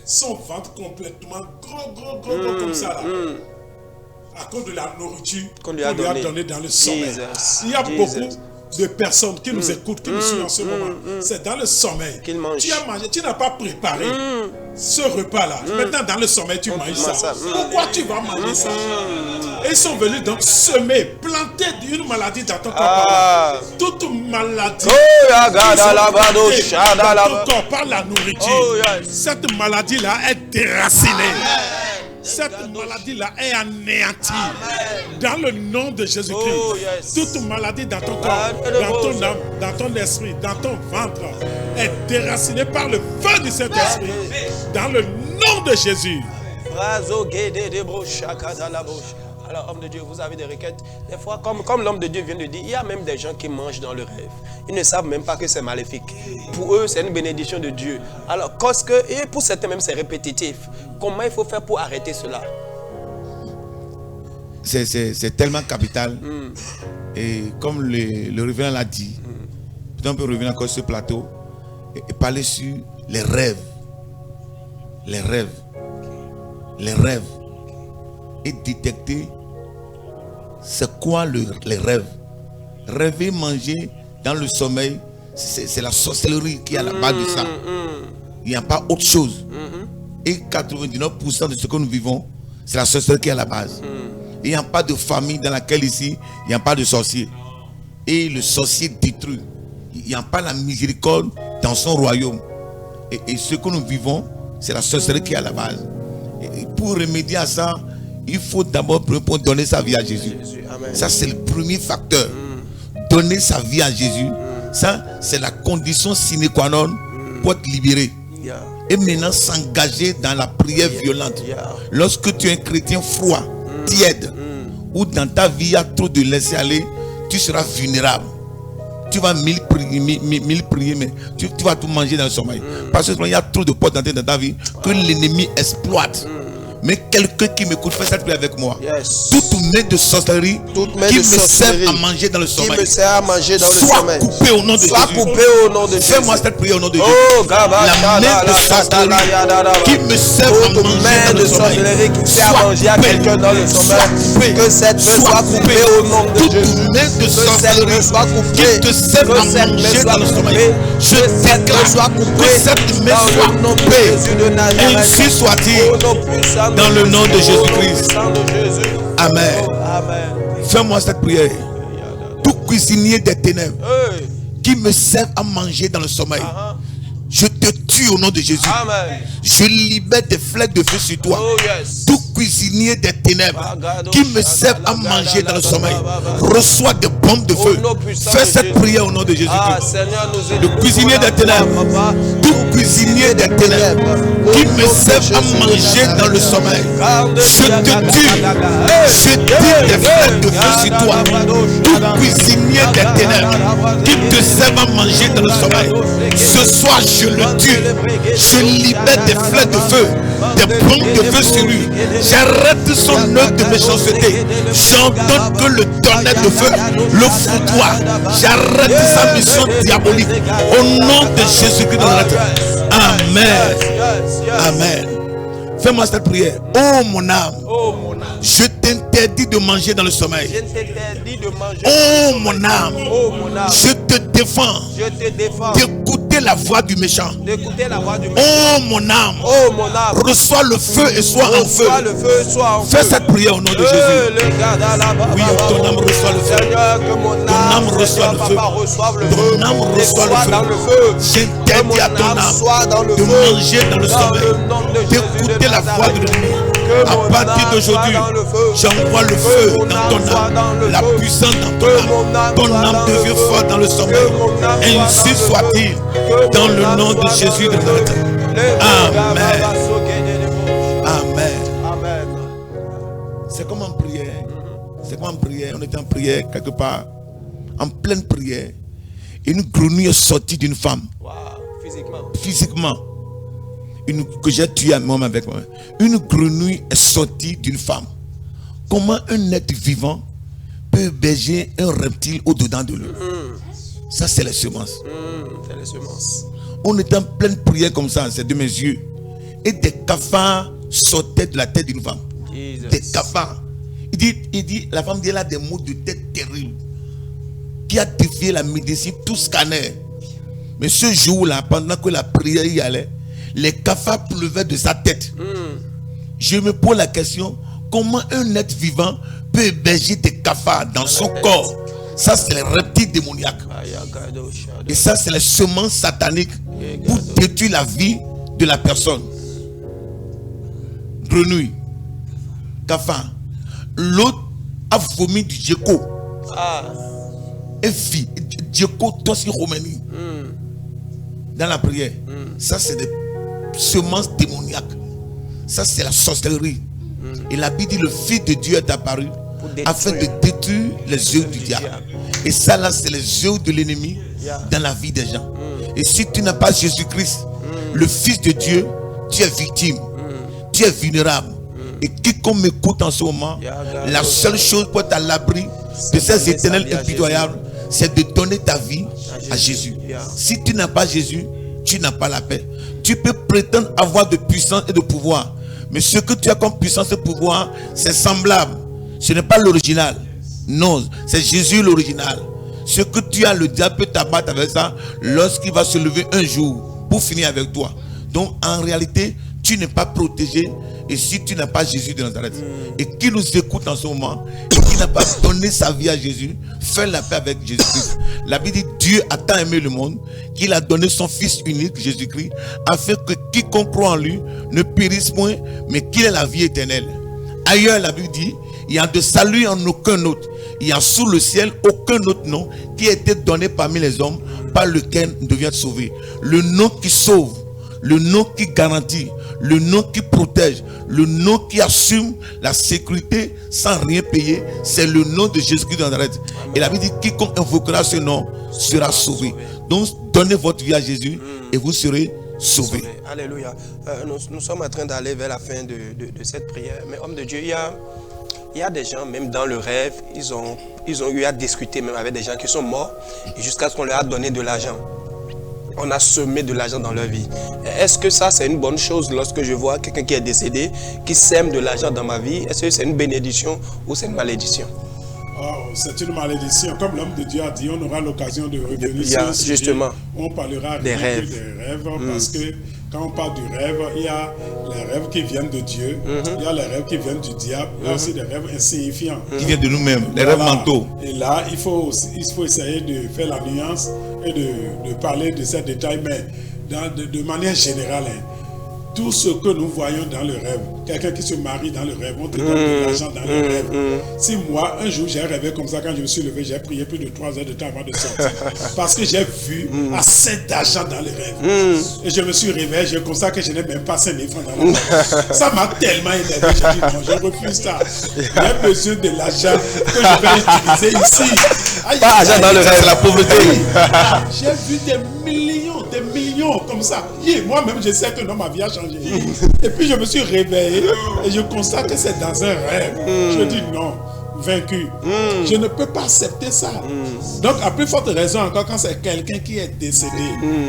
Son ventre complètement gros comme ça là. À cause de la nourriture qu'on lui a donnée dans le sommeil. Il y a beaucoup de personnes qui nous écoutent, qui nous suivent en ce moment. C'est dans le sommeil. Tu as mangé, tu n'as pas préparé ce repas-là. Maintenant, dans le sommeil, tu manges ça. Pourquoi tu vas manger ça? Et ils sont venus donc semer, planter une maladie dans ton corps. Toute maladie dans ton corps par la nourriture. Cette maladie-là est déracinée. Cette maladie-là est anéantie. Dans le nom de Jésus-Christ. Toute maladie dans ton corps, dans ton âme, dans ton esprit, dans ton ventre est déracinée par le feu du Saint-Esprit. Dans le nom de Jésus. Alors, homme de Dieu, vous avez des requêtes. Des fois, comme l'homme de Dieu vient de dire, il y a même des gens qui mangent dans le rêve. Ils ne savent même pas que c'est maléfique. Pour eux, c'est une bénédiction de Dieu. Alors, et pour certains même, c'est répétitif. Comment il faut faire pour arrêter cela? C'est tellement capital. Et comme le révérend l'a dit, on peut revenir encore sur ce plateau et parler sur les rêves. Les rêves. Les rêves. Et détecter c'est quoi les rêves. Rêver, manger dans le sommeil, c'est la sorcellerie qui est à la base de ça. Il n'y a pas autre chose. Et 99% de ce que nous vivons, c'est la sorcellerie qui est à la base. Il n'y a pas de famille dans laquelle ici, il n'y a pas de sorcier. Et le sorcier détruit. Il n'y a pas la miséricorde dans son royaume. Et ce que nous vivons, c'est la sorcellerie qui est à la base. Et pour remédier à ça, il faut d'abord donner sa vie à Jésus. Ça, c'est le premier facteur. donner sa vie à Jésus, ça c'est la condition sine qua non pour être libéré. Yeah. Et maintenant s'engager dans la prière violente. Yeah. Lorsque tu es un chrétien froid, tiède, ou dans ta vie il y a trop de laisser aller, tu seras vulnérable. Tu vas mille prier, mais tu vas tout manger dans le sommeil. Parce qu'il y a trop de portes dans ta vie que l'ennemi exploite. Mais quelqu'un qui m'écoute, fais cette prière avec moi. Yes. Toute main de sorcellerie qui me sert à manger dans le sommeil, soit coupée au nom de Jésus. Fais-moi cette prière au nom de Jésus. La main de sorcellerie qui me sert à manger dans le sommeil, soit coupée. Que cette main soit coupée au nom de Jésus. Toute main de sorcellerie qui te sert à manger dans le sommeil, je déclare que cette main soit coupée. Ainsi soit-il. Dans le nom de Jésus-Christ. Amen. Fais-moi cette prière. Tout cuisinier des ténèbres qui me sert à manger dans le sommeil, je te tue au nom de Jésus. Amen. Je libère des flèches de feu sur toi. Tout cuisinier des ténèbres qui me sert à manger dans le sommeil, reçoit des bombes de feu. Fais cette prière au nom de Jésus-Christ. Le cuisinier des ténèbres, tout cuisinier des ténèbres qui me sert à manger dans le sommeil, je te tue. Je tire des flèches de feu sur toi. Tout cuisinier des ténèbres qui te sert à manger dans le sommeil, ce soir je le tue. Je libère des flèches de feu, des bombes de feu sur lui. J'arrête son œuvre de méchanceté. J'entends que le tonnerre de feu le foutoie. J'arrête sa mission diabolique au nom de Jésus-Christ de Nazareth. Amen. Amen. Fais-moi cette prière. Oh mon âme, je t'interdis de manger dans le sommeil. Oh mon âme, je te défends d'écouter la voix du méchant. Oh mon âme, reçois le feu et sois en feu. Fais cette prière au nom de Jésus. Oui, ton âme reçoit le feu. Ton âme reçoit le feu. Ton âme reçoit le feu. J'interdis à ton âme de manger dans le sommeil, d'écouter la voix de l'ennemi. À partir d'aujourd'hui, j'envoie le feu dans ton âme, la puissance dans ton âme. Ton âme devient forte dans le sommeil. Ainsi soit-il, dans le nom de Jésus de Nazareth. Amen. Amen. C'est comme en prière. C'est comme en prière. On était en prière quelque part, en pleine prière. Une grenouille est sortie d'une femme. Wow. Physiquement. Que j'ai tué à moi avec moi. Une grenouille est sortie d'une femme. Comment un être vivant peut héberger un reptile au-dedans de lui? Ça, c'est les semences. C'est les semences. On était en pleine prière comme ça, c'est de mes yeux. Et des cafards sortaient de la tête d'une femme. Jesus. Des cafards. Il dit, la femme dit, elle a des maux de tête terribles. Qui a défié la médecine, tout scanner. Mais ce jour-là, pendant que la prière y allait, les cafards pleuvaient de sa tête. Je me pose la question, comment un être vivant peut héberger des cafards dans son corps? Ça, c'est les reptiles démoniaques. Et ça, c'est les semences sataniques pour détruire la vie de la personne. Grenouille, cafard. L'autre a vomi du djeko. Et fit djeko tosi romani. Dans la prière. Ça, c'est des semences démoniaques. Ça, c'est la sorcellerie. Et la Bible dit, le Fils de Dieu est apparu afin de détruire les œuvres du diable. Et ça là, c'est les œuvres de l'ennemi dans la vie des gens. Et si tu n'as pas Jésus-Christ, le Fils de Dieu, tu es victime. Tu es vulnérable. Et quiconque m'écoute en ce moment, la seule chose pour être à l'abri de ces éternels impitoyables, c'est de donner ta vie à Jésus. Si tu n'as pas Jésus, tu n'as pas la paix. Tu peux prétendre avoir de puissance et de pouvoir, mais ce que tu as comme puissance et pouvoir, c'est semblable. Ce n'est pas l'original. Non, c'est Jésus l'original. Ce que tu as, le diable peut t'abattre avec ça lorsqu'il va se lever un jour pour finir avec toi. Donc en réalité, tu n'es pas protégé. Et si tu n'as pas Jésus de Nazareth, et qui nous écoute en ce moment, et qui n'a pas donné sa vie à Jésus, fais la paix avec Jésus-Christ. La Bible dit, Dieu a tant aimé le monde qu'il a donné son Fils unique, Jésus-Christ, afin que quiconque croit en lui ne périsse point, mais qu'il ait la vie éternelle. Ailleurs, la Bible dit, il n'y a de salut en aucun autre. Il y a sous le ciel aucun aucun autre nom qui a été donné parmi les hommes par lequel nous devions être sauvés. Le nom qui sauve, le nom qui garantit, le nom qui protège, le nom qui assume la sécurité sans rien payer, c'est le nom de Jésus-Christ de Nazareth. Et la Bible dit, quiconque invoquera ce nom sera sauvé. Donc, donnez votre vie à Jésus et vous serez sauvés. Alléluia. Nous sommes en train d'aller vers la fin de cette prière. Mais homme de Dieu, il y a des gens, même dans le rêve, ils ont eu à discuter même avec des gens qui sont morts jusqu'à ce qu'on leur a donné de l'argent. On a semé de l'argent dans leur vie. Est-ce que ça, c'est une bonne chose lorsque je vois quelqu'un qui est décédé, qui sème de l'argent dans ma vie? Est-ce que c'est une bénédiction ou c'est une malédiction? Oh, c'est une malédiction. Comme l'homme de Dieu a dit, on aura l'occasion de revenir sur ce sujet. Justement, on parlera des rêves. Parce que quand on parle du rêve, il y a les rêves qui viennent de Dieu, il y a les rêves qui viennent du diable, il y a aussi des rêves insignifiants. Qui viennent de nous-mêmes, les rêves mentaux. Et là, il faut essayer de faire la nuance et de parler de ces détails, mais de manière générale. Tout ce que nous voyons dans le rêve, quelqu'un qui se marie dans le rêve, on te donne de l'argent dans le rêve. Si moi, un jour, j'ai rêvé comme ça, quand je me suis levé, j'ai prié plus de 3 heures de temps avant de sortir. Parce que j'ai vu assez d'argent dans le rêve. Et je me suis réveillé, je constate que je n'ai même pas 5 000 francs dans le rêve. Ça m'a tellement énervé, j'ai dit non, je refuse ça. J'ai besoin de l'argent que je vais utiliser ici. Pas argent dans le rêve, la pauvreté. J'ai vu des millions comme ça. Moi-même, je sais que non, ma vie a changé. Et puis, je me suis réveillé et je constate que c'est dans un rêve. Je dis non, vaincu. Je ne peux pas accepter ça. Donc, à plus forte raison encore, quand c'est quelqu'un qui est décédé,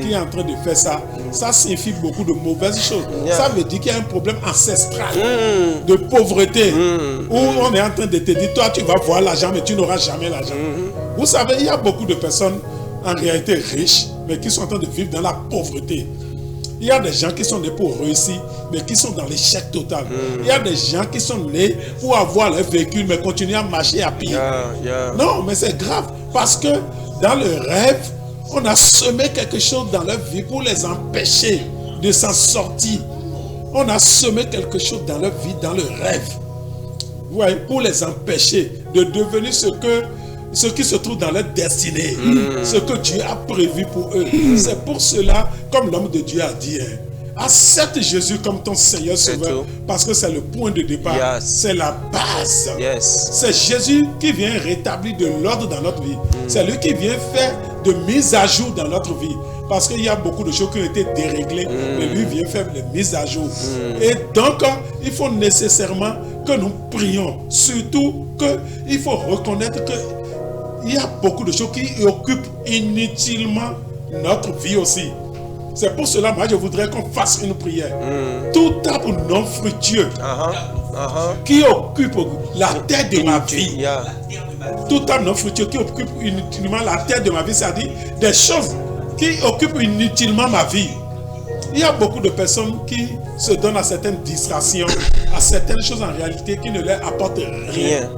qui est en train de faire ça, ça signifie beaucoup de mauvaises choses. Ça veut dire qu'il y a un problème ancestral de pauvreté où on est en train de te dire, toi, tu vas voir l'argent, mais tu n'auras jamais l'argent. Vous savez, il y a beaucoup de personnes en réalité riches, mais qui sont en train de vivre dans la pauvreté. Il y a des gens qui sont nés pour réussir, mais qui sont dans l'échec total. Il y a des gens qui sont nés pour avoir leur véhicule, mais continuer à marcher à pied. Non, mais c'est grave, parce que dans le rêve, on a semé quelque chose dans leur vie pour les empêcher de s'en sortir. On a semé quelque chose dans leur vie, dans le rêve. Ouais, pour les empêcher de devenir ce qui se trouve dans leur destinée, ce que Dieu a prévu pour eux. C'est pour cela, comme l'homme de Dieu a dit, accepte Jésus comme ton Seigneur Sauveur, parce que c'est le point de départ, c'est la base. C'est Jésus qui vient rétablir de l'ordre dans notre vie. C'est lui qui vient faire de mise à jour dans notre vie. Parce qu'il y a beaucoup de choses qui ont été déréglées, mais lui vient faire des mises à jour. Et donc, il faut nécessairement que nous prions. Surtout qu'il faut reconnaître que il y a beaucoup de choses qui occupent inutilement notre vie aussi. C'est pour cela, moi, je voudrais qu'on fasse une prière. Tout arbre non fructueux qui occupe la terre de ma vie. Tout arbre non fructueux qui occupe inutilement la terre de ma vie, c'est-à-dire des choses qui occupent inutilement ma vie. Il y a beaucoup de personnes qui se donnent à certaines distractions, à certaines choses en réalité qui ne leur apportent rien.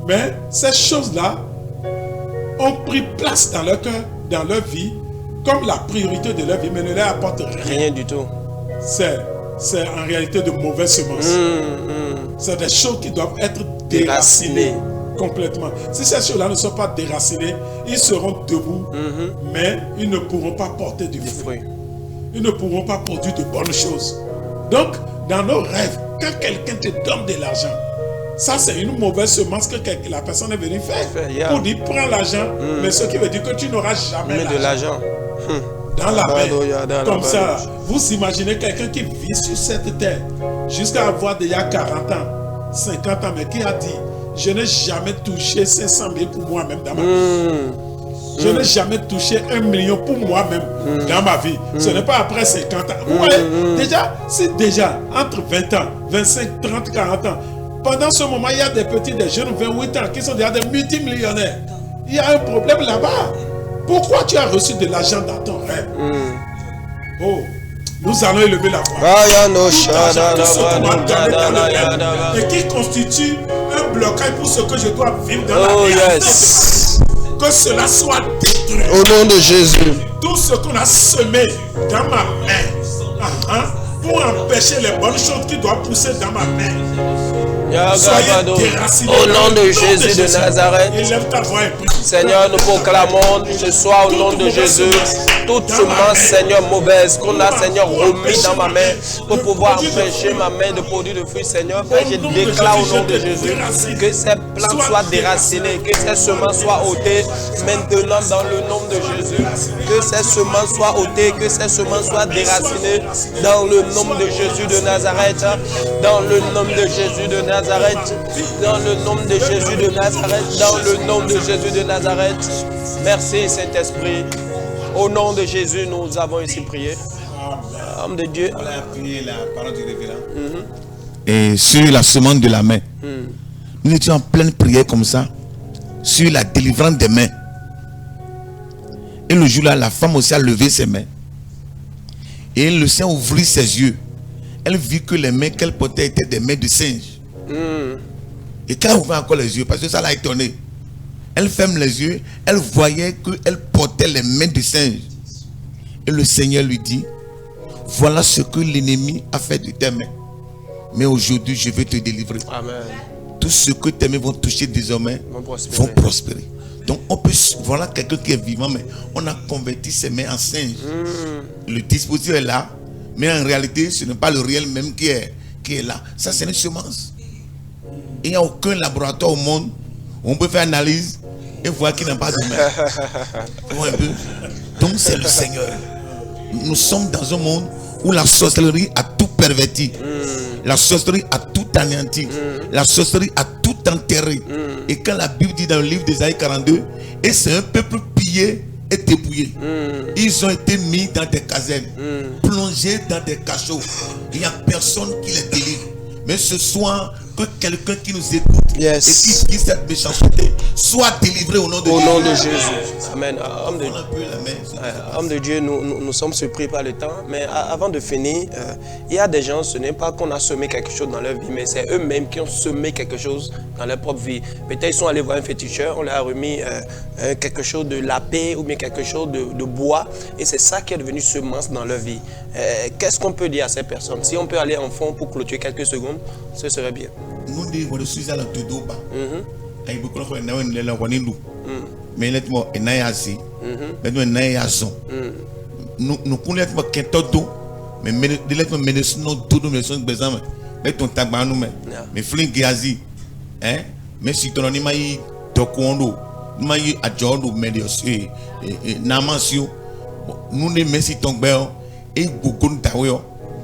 Mais ces choses-là ont pris place dans leur cœur, dans leur vie, comme la priorité de leur vie, mais ne leur apportent rien du tout. C'est en réalité de mauvaises semences. C'est des choses qui doivent être déracinées complètement. Si ces choses-là ne sont pas déracinées, ils seront debout, mais ils ne pourront pas porter du fruit. Ils ne pourront pas produire de bonnes choses. Donc, dans nos rêves, quand quelqu'un te donne de l'argent, ça c'est une mauvaise semence que la personne est venue faire. Pour dire, prends l'argent, mais ce qui veut dire que tu n'auras jamais de l'argent. Dans la main, comme ça. Vous imaginez quelqu'un qui vit sur cette terre jusqu'à avoir déjà 40 ans, 50 ans, mais qui a dit, je n'ai jamais touché 500 000 pour moi-même dans ma vie. Je n'ai jamais touché 1 million pour moi-même dans ma vie. Ce n'est pas après 50 ans. Ouais, déjà, entre 20 ans, 25, 30, 40 ans, pendant ce moment, il y a des petits, des jeunes, 28 ans, qui sont déjà des multimillionnaires. Il y a un problème là-bas. Pourquoi tu as reçu de l'argent dans ton rêve? Oh, nous allons élever la voix. Tout ce qu'on m'a donné dans le rêve et qui constitue un blocage pour ce que je dois vivre dans la réalité. Que cela soit détruit. Au nom de Jésus. Tout ce qu'on a semé dans ma main pour empêcher les bonnes choses qui doivent pousser dans ma main. Soyez déracinés. Au nom de Jésus de Nazareth. Élève ta voix et prie. Seigneur, nous proclamons ce soir au nom de Jésus toute semence, Seigneur, mauvaise qu'on a, Seigneur, remis dans ma main pour pouvoir empêcher ma main de produire de fruits, Seigneur. Père, je déclare au nom de Jésus que ces plantes soient déracinées, que ces semences soient ôtées maintenant dans le nom de Jésus. Que ces semences soient ôtées, que ces semences soient déracinées dans le nom de Jésus de Nazareth. Dans le nom de Jésus de Nazareth. Dans le nom de Jésus de Nazareth. Dans le nom de Jésus de Nazareth. Merci Saint-Esprit. Au nom de Jésus, nous avons ici prié. Homme de Dieu. On a prié la parole du révérend. Et sur la semence de la main. Nous étions en pleine prière comme ça. Sur la délivrance des mains. Et le jour-là, la femme aussi a levé ses mains. Et le Seigneur ouvrit ses yeux. Elle vit que les mains qu'elle portait étaient des mains de singe. Et quand elle ouvrait encore les yeux, parce que ça l'a étonné. Elle ferme les yeux, elle voyait qu'elle portait les mains de singe. Et le Seigneur lui dit, voilà ce que l'ennemi a fait de tes mains. Mais aujourd'hui, je vais te délivrer. Amen. Tout ce que tes mains vont toucher désormais vont prospérer. Donc on peut, voilà quelqu'un qui est vivant, mais on a converti ses mains en singe. Le dispositif est là, mais en réalité, ce n'est pas le réel même qui est là. Ça, c'est une semence. Il n'y a aucun laboratoire au monde où on peut faire analyse et voir qu'il n'a pas de main. Donc c'est le Seigneur. Nous sommes dans un monde où la sorcellerie a tout perverti. La sorcellerie a tout anéanti. La sorcellerie a tout enterré. Et quand la Bible dit dans le livre d'Ésaïe 42, et c'est un peuple pillé et dépouillé. Ils ont été mis dans des casernes, plongés dans des cachots. Il n'y a personne qui les délivre. Mais ce soir, que quelqu'un qui nous écoute et qui dit cette méchanceté soit délivré au nom de Jésus. Au nom de Jésus. Amen. Homme de Dieu, nous sommes surpris par le temps. Mais avant de finir, il y a des gens, ce n'est pas qu'on a semé quelque chose dans leur vie, mais c'est eux-mêmes qui ont semé quelque chose dans leur propre vie. Peut-être ils sont allés voir un féticheur, on leur a remis quelque chose de lapé ou bien quelque chose de bois. Et c'est ça qui est devenu semence dans leur vie. Qu'est-ce qu'on peut dire à ces personnes? Si on peut aller en fond pour clôturer quelques secondes, ce serait bien. Nous disons que nous sommes à la Todoba. Il y a beaucoup de gens qui ont été là. Mais nous sommes assez. Mais nous sommes assez. Nous connaissons que tout. Mais nous sommes tout. Nous sommes besoin. Mais ton tabac nous met. Mais flingue gazi. Mais si ton anima y tokondo, nous y adjondo médiocre. Namasio. Nous ne messi ton béo. Et beaucoup de taouyo.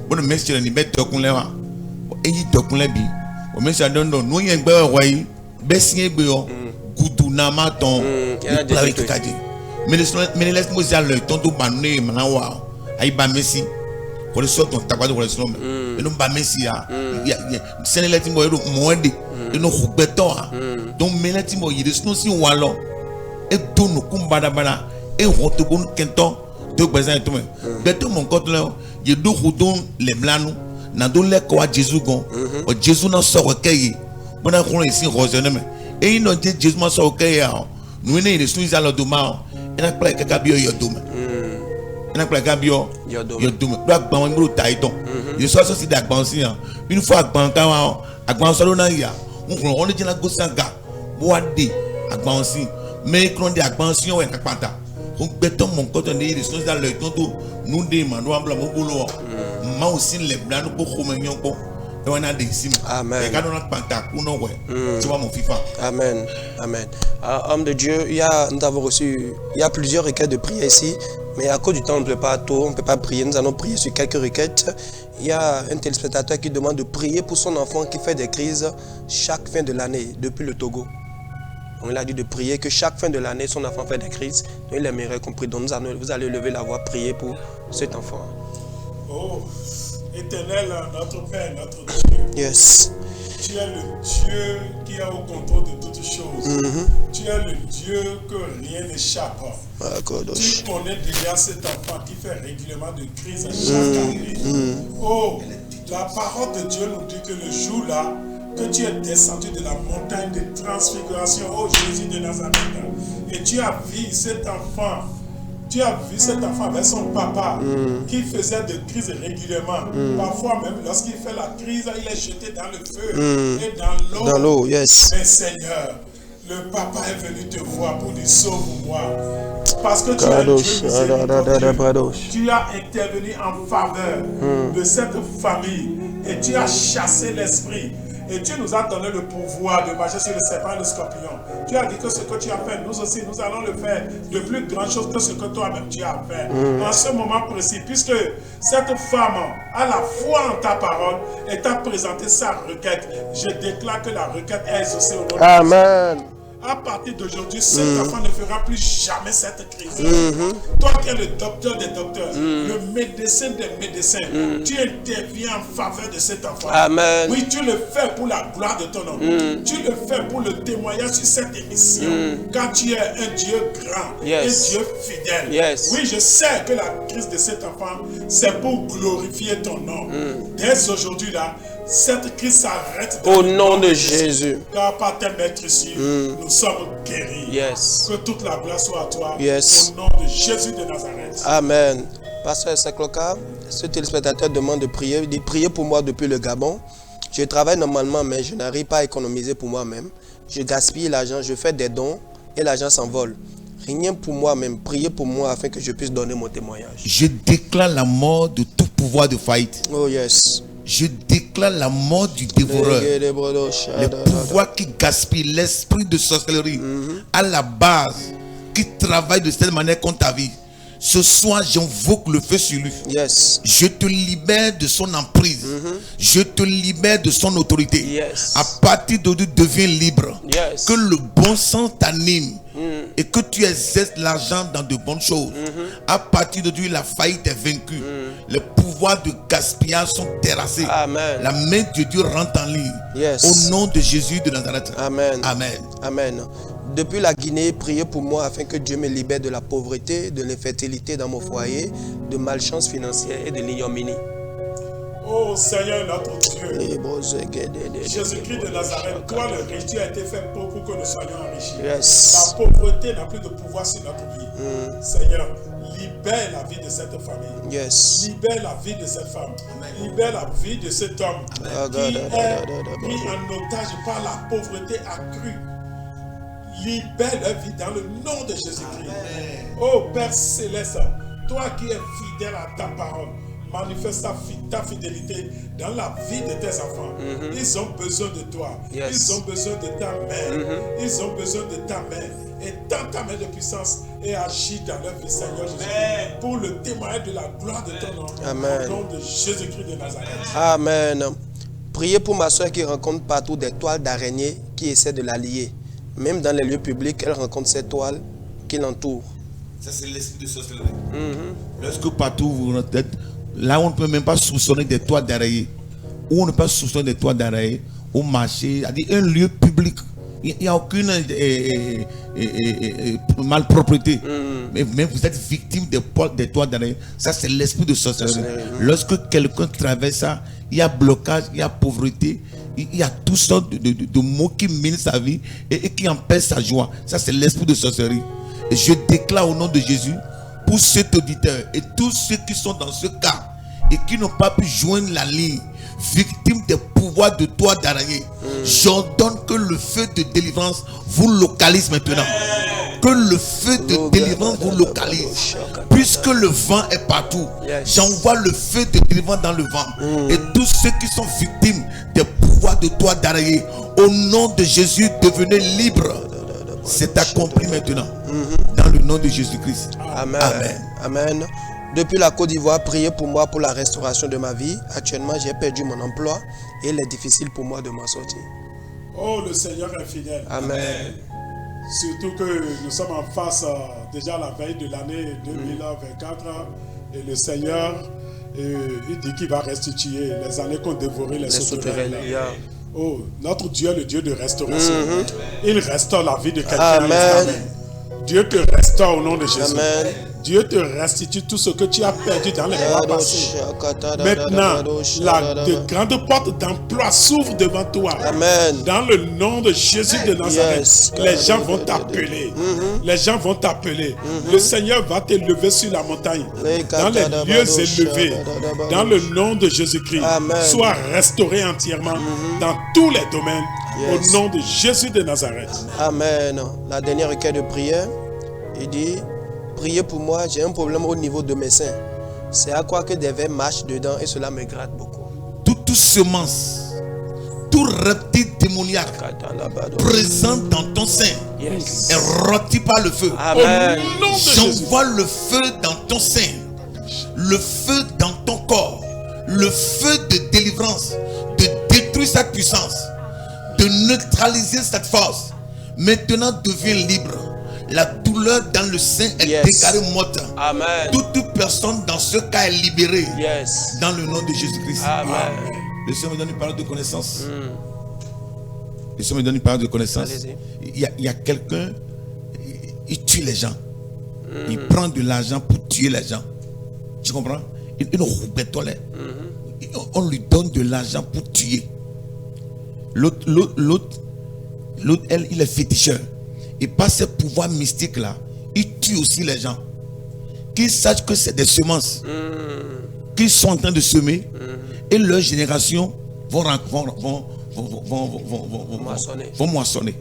Bon messi le nibet tokunlewa. Et y tokunlebi. O mesi adondo no yen gbe wa yi be sin gbe o gudu na ma ton o play kikaji mais laisse moi ya le ton do banne manawa ai ba mesi ko le so ton tagbado ko le so me no ba mesi ya sen let mo ero mo de no khugbeto a donc me let mo yi de so si wa lo e do no kumbada bana e ho to gon kento to gbezan to me beto mon koto le ye do khudon le blanu na do le ko Jésus gon o Jésus na so ko keye bona ko ici rosene me e ino je Jésus ma so ko keye a no ne ile sunza lo do ma e na pla ke ka bi o yo do me e na pla ka bi o yo do me do agban won bro ta iton ye so si da agban si an une fois agban ka wa agban so lo na ya nko on je na go sanga bo wa de agban si me kron de agban si o e na pata on beton mon ko to ne ile sunza lo iton to nu de ma no ambla mo bolo aussi les blancs pour communion pour et on a des signes. Amen. Et quand on a pantac ou non ouais. Tu vois mon FIFA. Amen. Amen. Homme de Dieu, nous avons reçu, il y a plusieurs requêtes de prière ici, mais à cause du temps on ne peut pas tout, on ne peut pas prier. Nous allons prier sur quelques requêtes. Il y a un téléspectateur qui demande de prier pour son enfant qui fait des crises chaque fin de l'année depuis le Togo. Donc il a dit de prier que chaque fin de l'année son enfant fait des crises. Donc il aimerait qu'on prie. Donc vous allez lever la voix, prier pour cet enfant. Oh, Éternel, notre Père, notre Dieu. Yes. Tu es le Dieu qui est au contrôle de toutes choses. Tu es le Dieu que rien n'échappe. Tu connais déjà cet enfant qui fait régulièrement de crise à chaque année. Oh, la parole de Dieu nous dit que le jour-là, que tu es descendu de la montagne de transfiguration, oh Jésus de Nazareth, et tu as vu cet enfant Tu as vu cet enfant avec son papa qui faisait des crises régulièrement. Parfois même, lorsqu'il fait la crise, il est jeté dans le feu et dans l'eau. Dans l'eau, yes. Mais Seigneur, le papa est venu te voir pour dire sauve-moi. Parce que tu es Dieu miséricordieux. Tu as intervenu en faveur de cette famille et tu as chassé l'esprit. Et tu nous as donné le pouvoir de marcher sur le serpent et le scorpion. Tu as dit que ce que tu as fait, nous aussi, nous allons le faire de plus grandes choses que ce que toi-même tu as fait. En ce moment précis, puisque cette femme a la foi en ta parole et t'a présenté sa requête, je déclare que la requête est exaucée au nom de Jésus. Amen. À partir d'aujourd'hui, cet enfant ne fera plus jamais cette crise. Toi qui es le docteur des docteurs, le médecin des médecins, tu interviens en faveur de cet enfant. Amen. Oui, tu le fais pour la gloire de ton nom. Tu le fais pour le témoignage sur cette émission. Car tu es un Dieu grand, un Dieu fidèle. Yes. Oui, je sais que la crise de cet enfant, c'est pour glorifier ton nom. Dès aujourd'hui là, cette crise s'arrête. Au nom de Jésus. Car par tes maîtres ici, nous sommes guéris. Yes. Que toute la gloire soit à toi. Yes. Au nom de Jésus de Nazareth. Amen. Pasteur Sekloka, ce téléspectateur demande de prier. Il dit priez pour moi depuis le Gabon. Je travaille normalement, mais je n'arrive pas à économiser pour moi-même. Je gaspille l'argent, je fais des dons et l'argent s'envole. Rien pour moi-même. Priez pour moi afin que je puisse donner mon témoignage. Je déclare la mort de tout pouvoir de faillite. Oh yes. Je déclare la mort du dévoreur. Le pouvoir qui gaspille, l'esprit de sorcellerie à la base, qui travaille de cette manière contre ta vie. Ce soir, j'invoque le feu sur lui. Yes. Je te libère de son emprise. Je te libère de son autorité. Yes. À partir d'aujourd'hui, deviens libre. Yes. Que le bon sens t'anime. Et que tu exerces l'argent dans de bonnes choses. À partir d'aujourd'hui, la faillite est vaincue. Les pouvoirs de gaspillage sont terrassés. Amen. La main de Dieu rentre en ligne. Yes. Au nom de Jésus de Nazareth. Amen. Amen. Amen. Depuis la Guinée, priez pour moi afin que Dieu me libère de la pauvreté, de l'infertilité dans mon foyer, de malchance financière et de l'ignominie. Oh Seigneur notre Dieu, Jésus-Christ de Nazareth, toi le riche, tu as été fait pour que nous soyons enrichis. Yes. La pauvreté n'a plus de pouvoir sur notre vie. Seigneur, libère la vie de cette famille. Yes. Libère la vie de cette femme. Libère la vie de cet homme qui est pris en otage par la pauvreté accrue. Libère leur vie dans le nom de Jésus-Christ. Oh Père Céleste, toi qui es fidèle à ta parole, manifeste ta fidélité dans la vie de tes enfants. Ils ont besoin de toi. Yes. Ils ont besoin de ta main. Ils ont besoin de ta main. Et tends ta main de puissance et agis dans leur vie, Seigneur Jésus, pour le témoignage de la gloire de ton nom. Amen. Au nom de Jésus-Christ de Nazareth. Amen. Priez pour ma soeur qui rencontre partout des toiles d'araignée qui essaient de la lier. Même dans les lieux publics, elle rencontre ces toiles qui l'entourent. Ça, c'est l'esprit de sorcellerie. Lorsque partout vous êtes, là on ne peut même pas soupçonner des toits d'araignée. Où on ne peut pas soupçonner des toits d'araignée, au marché, c'est-à-dire un lieu public. Il n'y a aucune malpropreté. Mais vous êtes victime des toits d'araignée. Ça, c'est l'esprit de sorcellerie. Lorsque quelqu'un traverse ça, il y a blocage, il y a pauvreté, il y a toutes sortes de mots qui minent sa vie et qui empêchent sa joie. Ça, c'est l'esprit de sorcellerie. Et je déclare au nom de Jésus, pour cet auditeur et tous ceux qui sont dans ce cas et qui n'ont pas pu joindre la ligne, victimes des pouvoirs de toits d'araignée, j'ordonne que le feu de délivrance vous localise maintenant. Que le feu de délivrance vous localise. Puisque le vent est partout, j'envoie le feu de délivrance dans le vent. Et tous ceux qui sont victimes des pouvoirs de toits d'araignée, au nom de Jésus, devenez libres. C'est accompli maintenant. Dans le nom de Jésus-Christ. Amen. Amen. Amen. Depuis la Côte d'Ivoire, priez pour moi pour la restauration de ma vie. Actuellement, j'ai perdu mon emploi et il est difficile pour moi de m'en sortir. Oh, le Seigneur est fidèle. Amen. Surtout que nous sommes en face déjà à la veille de l'année 2024 et le Seigneur il dit qu'il va restituer les années qu'ont dévoré les sauterelles. Oh, notre Dieu est le Dieu de restauration. Il restaure la vie de quelqu'un. Amen. Dieu te restaure au nom de Jésus. Amen. Dieu te restitue tout ce que tu as perdu dans les mois passés. Maintenant, de grandes portes d'emploi s'ouvrent devant toi. Amen. Dans le nom de Jésus de Nazareth, Yes. les gens vont t'appeler. Les gens vont t'appeler. Le Seigneur va t'élever sur la montagne. Dans les lieux élevés. Dans le nom de Jésus-Christ. Amen. Sois restauré entièrement dans tous les domaines. Yes. Au nom de Jésus de Nazareth. Amen. La dernière requête de prière, il dit, priez pour moi, j'ai un problème au niveau de mes seins. C'est à quoi que des vers marchent dedans et cela me gratte beaucoup. Toute semence, tout reptile démoniaque présent dans ton sein Yes. est rôti par le feu. Amen. Au nom de Jésus. J'envoie le feu dans ton sein, le feu dans ton corps, le feu de délivrance, de détruire cette puissance, de neutraliser cette force. Maintenant deviens libre. La douleur dans le sein est Yes. déclarée morte. Amen. Toute personne dans ce cas est libérée. Yes. Dans le nom de Jésus-Christ. Amen. Le Seigneur me donne une parole de connaissance. Le Seigneur me donne une parole de connaissance. Allez-y. Il y a quelqu'un, il tue les gens. Il prend de l'argent pour tuer les gens. Tu comprends? On lui donne de l'argent pour tuer. L'autre, il est féticheur. Et par ses pouvoirs mystiques là, il tue aussi les gens. Qu'ils sachent que c'est des semences qu'ils sont en train de semer et leur génération vont moissonner.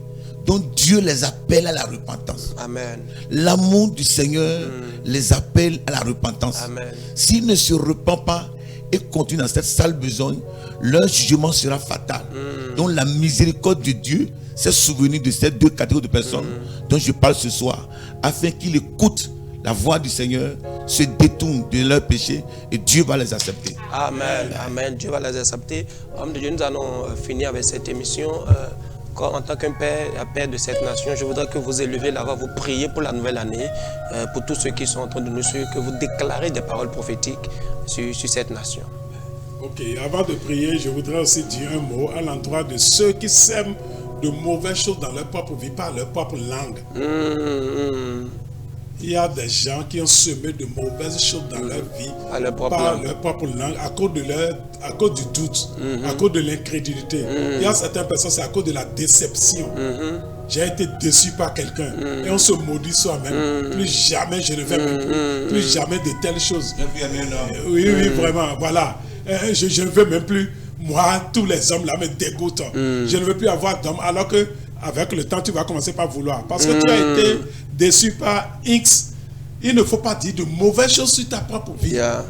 Donc Dieu les appelle à la repentance. Amen. L'amour du Seigneur les appelle à la repentance. Amen. S'ils ne se repentent pas et continuent dans cette sale besogne, leur jugement sera fatal. Donc la miséricorde de Dieu s'est souvenue de ces deux catégories de personnes dont je parle ce soir, afin qu'ils écoutent la voix du Seigneur, se détournent de leurs péchés et Dieu va les accepter. Amen. Amen. Dieu va les accepter. Homme de Dieu, nous allons finir avec cette émission. En tant qu'un père de cette nation, je voudrais que vous élevez la voix, vous priez pour la nouvelle année, pour tous ceux qui sont en train de nous suivre, que vous déclarez des paroles prophétiques sur cette nation. Ok, avant de prier, je voudrais aussi dire un mot à l'endroit de ceux qui sèment de mauvaises choses dans leur propre vie, par leur propre langue. Il y a des gens qui ont semé de mauvaises choses dans leur vie À leur propre par langue. leur propre langue à cause du doute, à cause de l'incrédulité. Il y a certaines personnes, c'est à cause de la déception. J'ai été déçu par quelqu'un et on se maudit soi-même. Plus jamais je ne vais même plus jamais de telles choses. Oui, vraiment, voilà. Je ne veux même plus, moi, tous les hommes là me dégoûtent. Je ne veux plus avoir d'hommes, alors que avec le temps, tu vas commencer par vouloir. Parce que tu as été déçu par X. Il ne faut pas dire de mauvaises choses sur ta propre vie. Yeah.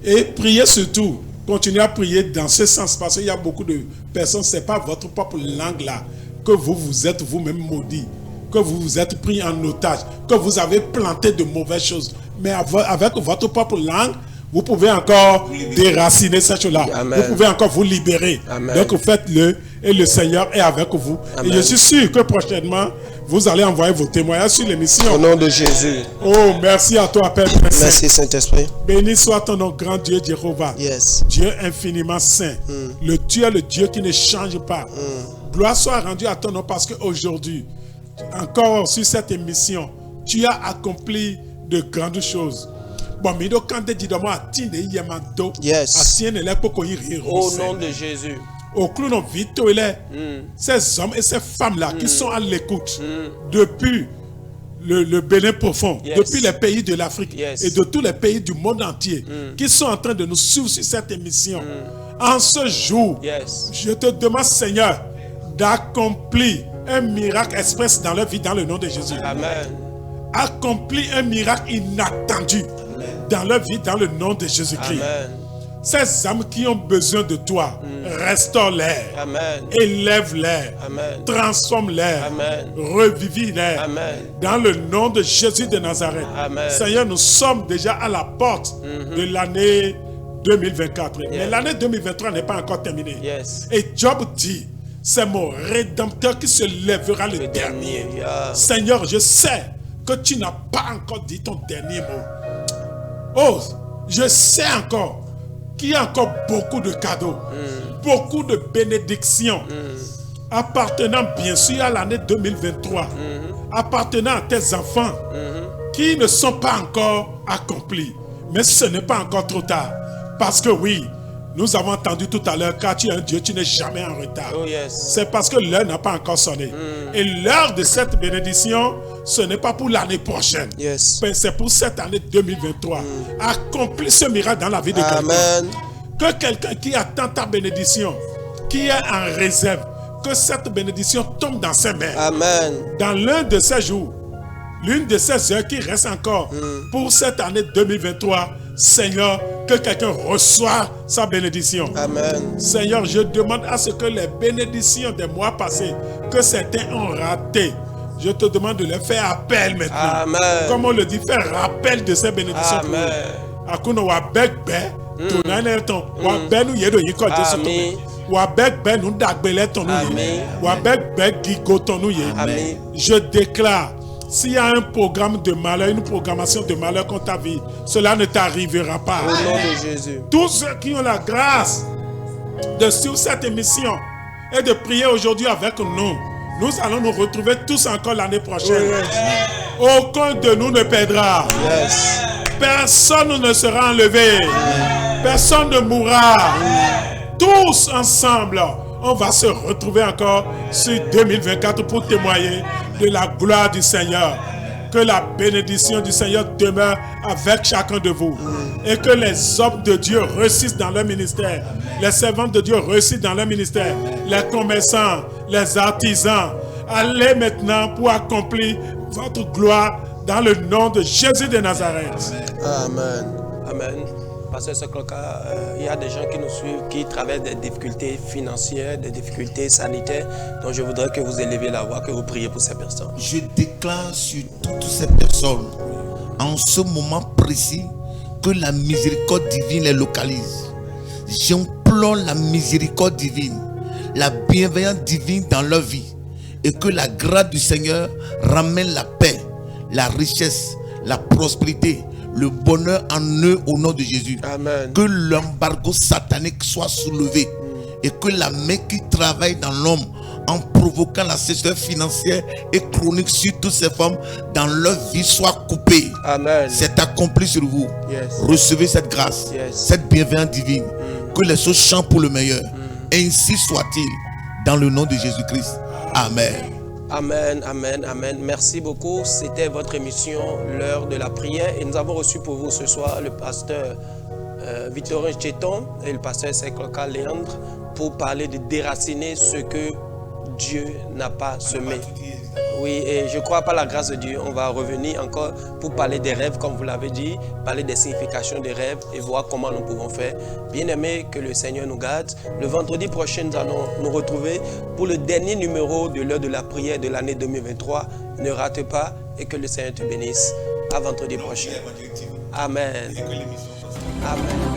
Et priez surtout. Continuez à prier dans ce sens. Parce qu'il y a beaucoup de personnes, ce n'est pas votre propre langue là que vous êtes vous-même maudit. Que vous vous êtes pris en otage. Que vous avez planté de mauvaises choses. Mais avec votre propre langue, vous pouvez encore déraciner cette chose-là. Amen. Vous pouvez encore vous libérer. Amen. Donc faites-le et le Seigneur est avec vous. Amen. Et je suis sûr que prochainement, vous allez envoyer vos témoignages sur Au l'émission. nom de Jésus. Oh, merci à toi, Père très saint. Merci Saint-Esprit. Béni soit ton nom, grand Dieu Jéhovah. Yes. Dieu infiniment saint. Tu es le Dieu qui ne change pas. Gloire soit rendue à ton nom parce qu'aujourd'hui, encore sur cette émission, tu as accompli de grandes choses. Bon, mais donc quand tu dis de moi, attends, Yes. Au nom de de Jésus. au clou vite, il est ces hommes et ces femmes-là qui sont à l'écoute depuis le Bénin profond, Yes. depuis les pays de l'Afrique Yes. et de tous les pays du monde entier qui sont en train de nous suivre sur cette émission. En ce jour, Yes. je te demande, Seigneur, d'accomplir un miracle express dans leur vie dans le nom de Jésus. Amen. Accomplis un miracle inattendu dans leur vie dans le nom de Jésus-Christ. Amen. Ces âmes qui ont besoin de toi, restaure-les, Amen. élève-les, Amen. transforme-les, Amen. revivis-les. Amen. Dans le nom de Jésus de Nazareth. Amen. Seigneur, nous sommes déjà à la porte de l'année 2024. Mais l'année 2023 n'est pas encore terminée. Yes. Et Job dit, c'est mon rédempteur qui se lèvera le dernier. Yeah. Seigneur, je sais que tu n'as pas encore dit ton dernier mot. Oh, je sais encore qu'il y a encore beaucoup de cadeaux, beaucoup de bénédictions, appartenant bien sûr à l'année 2023, appartenant à tes enfants qui ne sont pas encore accomplis. Mais ce n'est pas encore trop tard. Parce que oui, nous avons entendu tout à l'heure, car tu es un Dieu, tu n'es jamais en retard. Oh yes. C'est parce que l'heure n'a pas encore sonné. Et l'heure de cette bénédiction, ce n'est pas pour l'année prochaine. Yes. Mais c'est pour cette année 2023. Accomplis ce miracle dans la vie de quelqu'un. Amen. Que quelqu'un qui attend ta bénédiction, qui est en réserve, que cette bénédiction tombe dans ses mains. Amen. Dans l'un de ces jours, l'une de ces heures qui reste encore pour cette année 2023, Seigneur, que quelqu'un reçoive sa bénédiction. Amen. Seigneur, je demande à ce que les bénédictions des mois passés, que certains ont raté, je te demande de les faire appel maintenant. Amen. Comme on le dit, faire rappel de ces bénédictions. Amen. Akuno wa begbe, tonane ton, wa benu yedo yiko Jesu Amen. tome. Wa begbe nous dagbele ton Amen. nouye. Wa begbe gigo ton nouye. Amen. Je déclare, s'il y a un programme de malheur, une programmation de malheur contre ta vie, cela ne t'arrivera pas. Au nom de Jésus. Tous ceux qui ont la grâce de suivre cette émission et de prier aujourd'hui avec nous, nous allons nous retrouver tous encore l'année prochaine. Aucun de nous ne perdra. Yes. Personne ne sera enlevé. Personne ne mourra. Tous ensemble, on va se retrouver encore sur 2024 pour témoigner de la gloire du Seigneur. Que la bénédiction du Seigneur demeure avec chacun de vous. Et que les hommes de Dieu réussissent dans leur ministère. Les servants de Dieu réussissent dans leur ministère. Les commerçants, les artisans. Allez maintenant pour accomplir votre gloire dans le nom de Jésus de Nazareth. Amen. Amen. Pasteur Sekloka, il y a des gens qui nous suivent, qui traversent des difficultés financières, des difficultés sanitaires. Donc je voudrais que vous élevez la voix, que vous priez pour ces personnes. Je déclare sur toutes ces personnes, en ce moment précis, que la miséricorde divine les localise. J'implore la miséricorde divine, la bienveillance divine dans leur vie, et que la grâce du Seigneur ramène la paix, la richesse, la prospérité, le bonheur en eux au nom de Jésus. Amen. Que l'embargo satanique soit soulevé et que la main qui travaille dans l'homme en provoquant la sécheresse financière et chronique sur toutes ces femmes dans leur vie soit coupée. Amen. C'est accompli sur vous. Yes. Recevez cette grâce, Yes. cette bienveillance divine. Que les choses chantent pour le meilleur. Ainsi soit-il dans le nom de Jésus-Christ. Amen. Amen, amen, amen. Merci beaucoup. C'était votre émission, l'heure de la prière. Et nous avons reçu pour vous ce soir le pasteur Victorin Cheton et le pasteur Sekloka Léandre pour parler de déraciner ce que Dieu n'a pas semé. Oui, et je crois par la grâce de Dieu, on va revenir encore pour parler des rêves, comme vous l'avez dit, parler des significations des rêves et voir comment nous pouvons faire. Bien-aimés, que le Seigneur nous garde. Le vendredi prochain, nous allons nous retrouver pour le dernier numéro de l'heure de la prière de l'année 2023. Ne rate pas et que le Seigneur te bénisse. À vendredi prochain. Amen. Amen.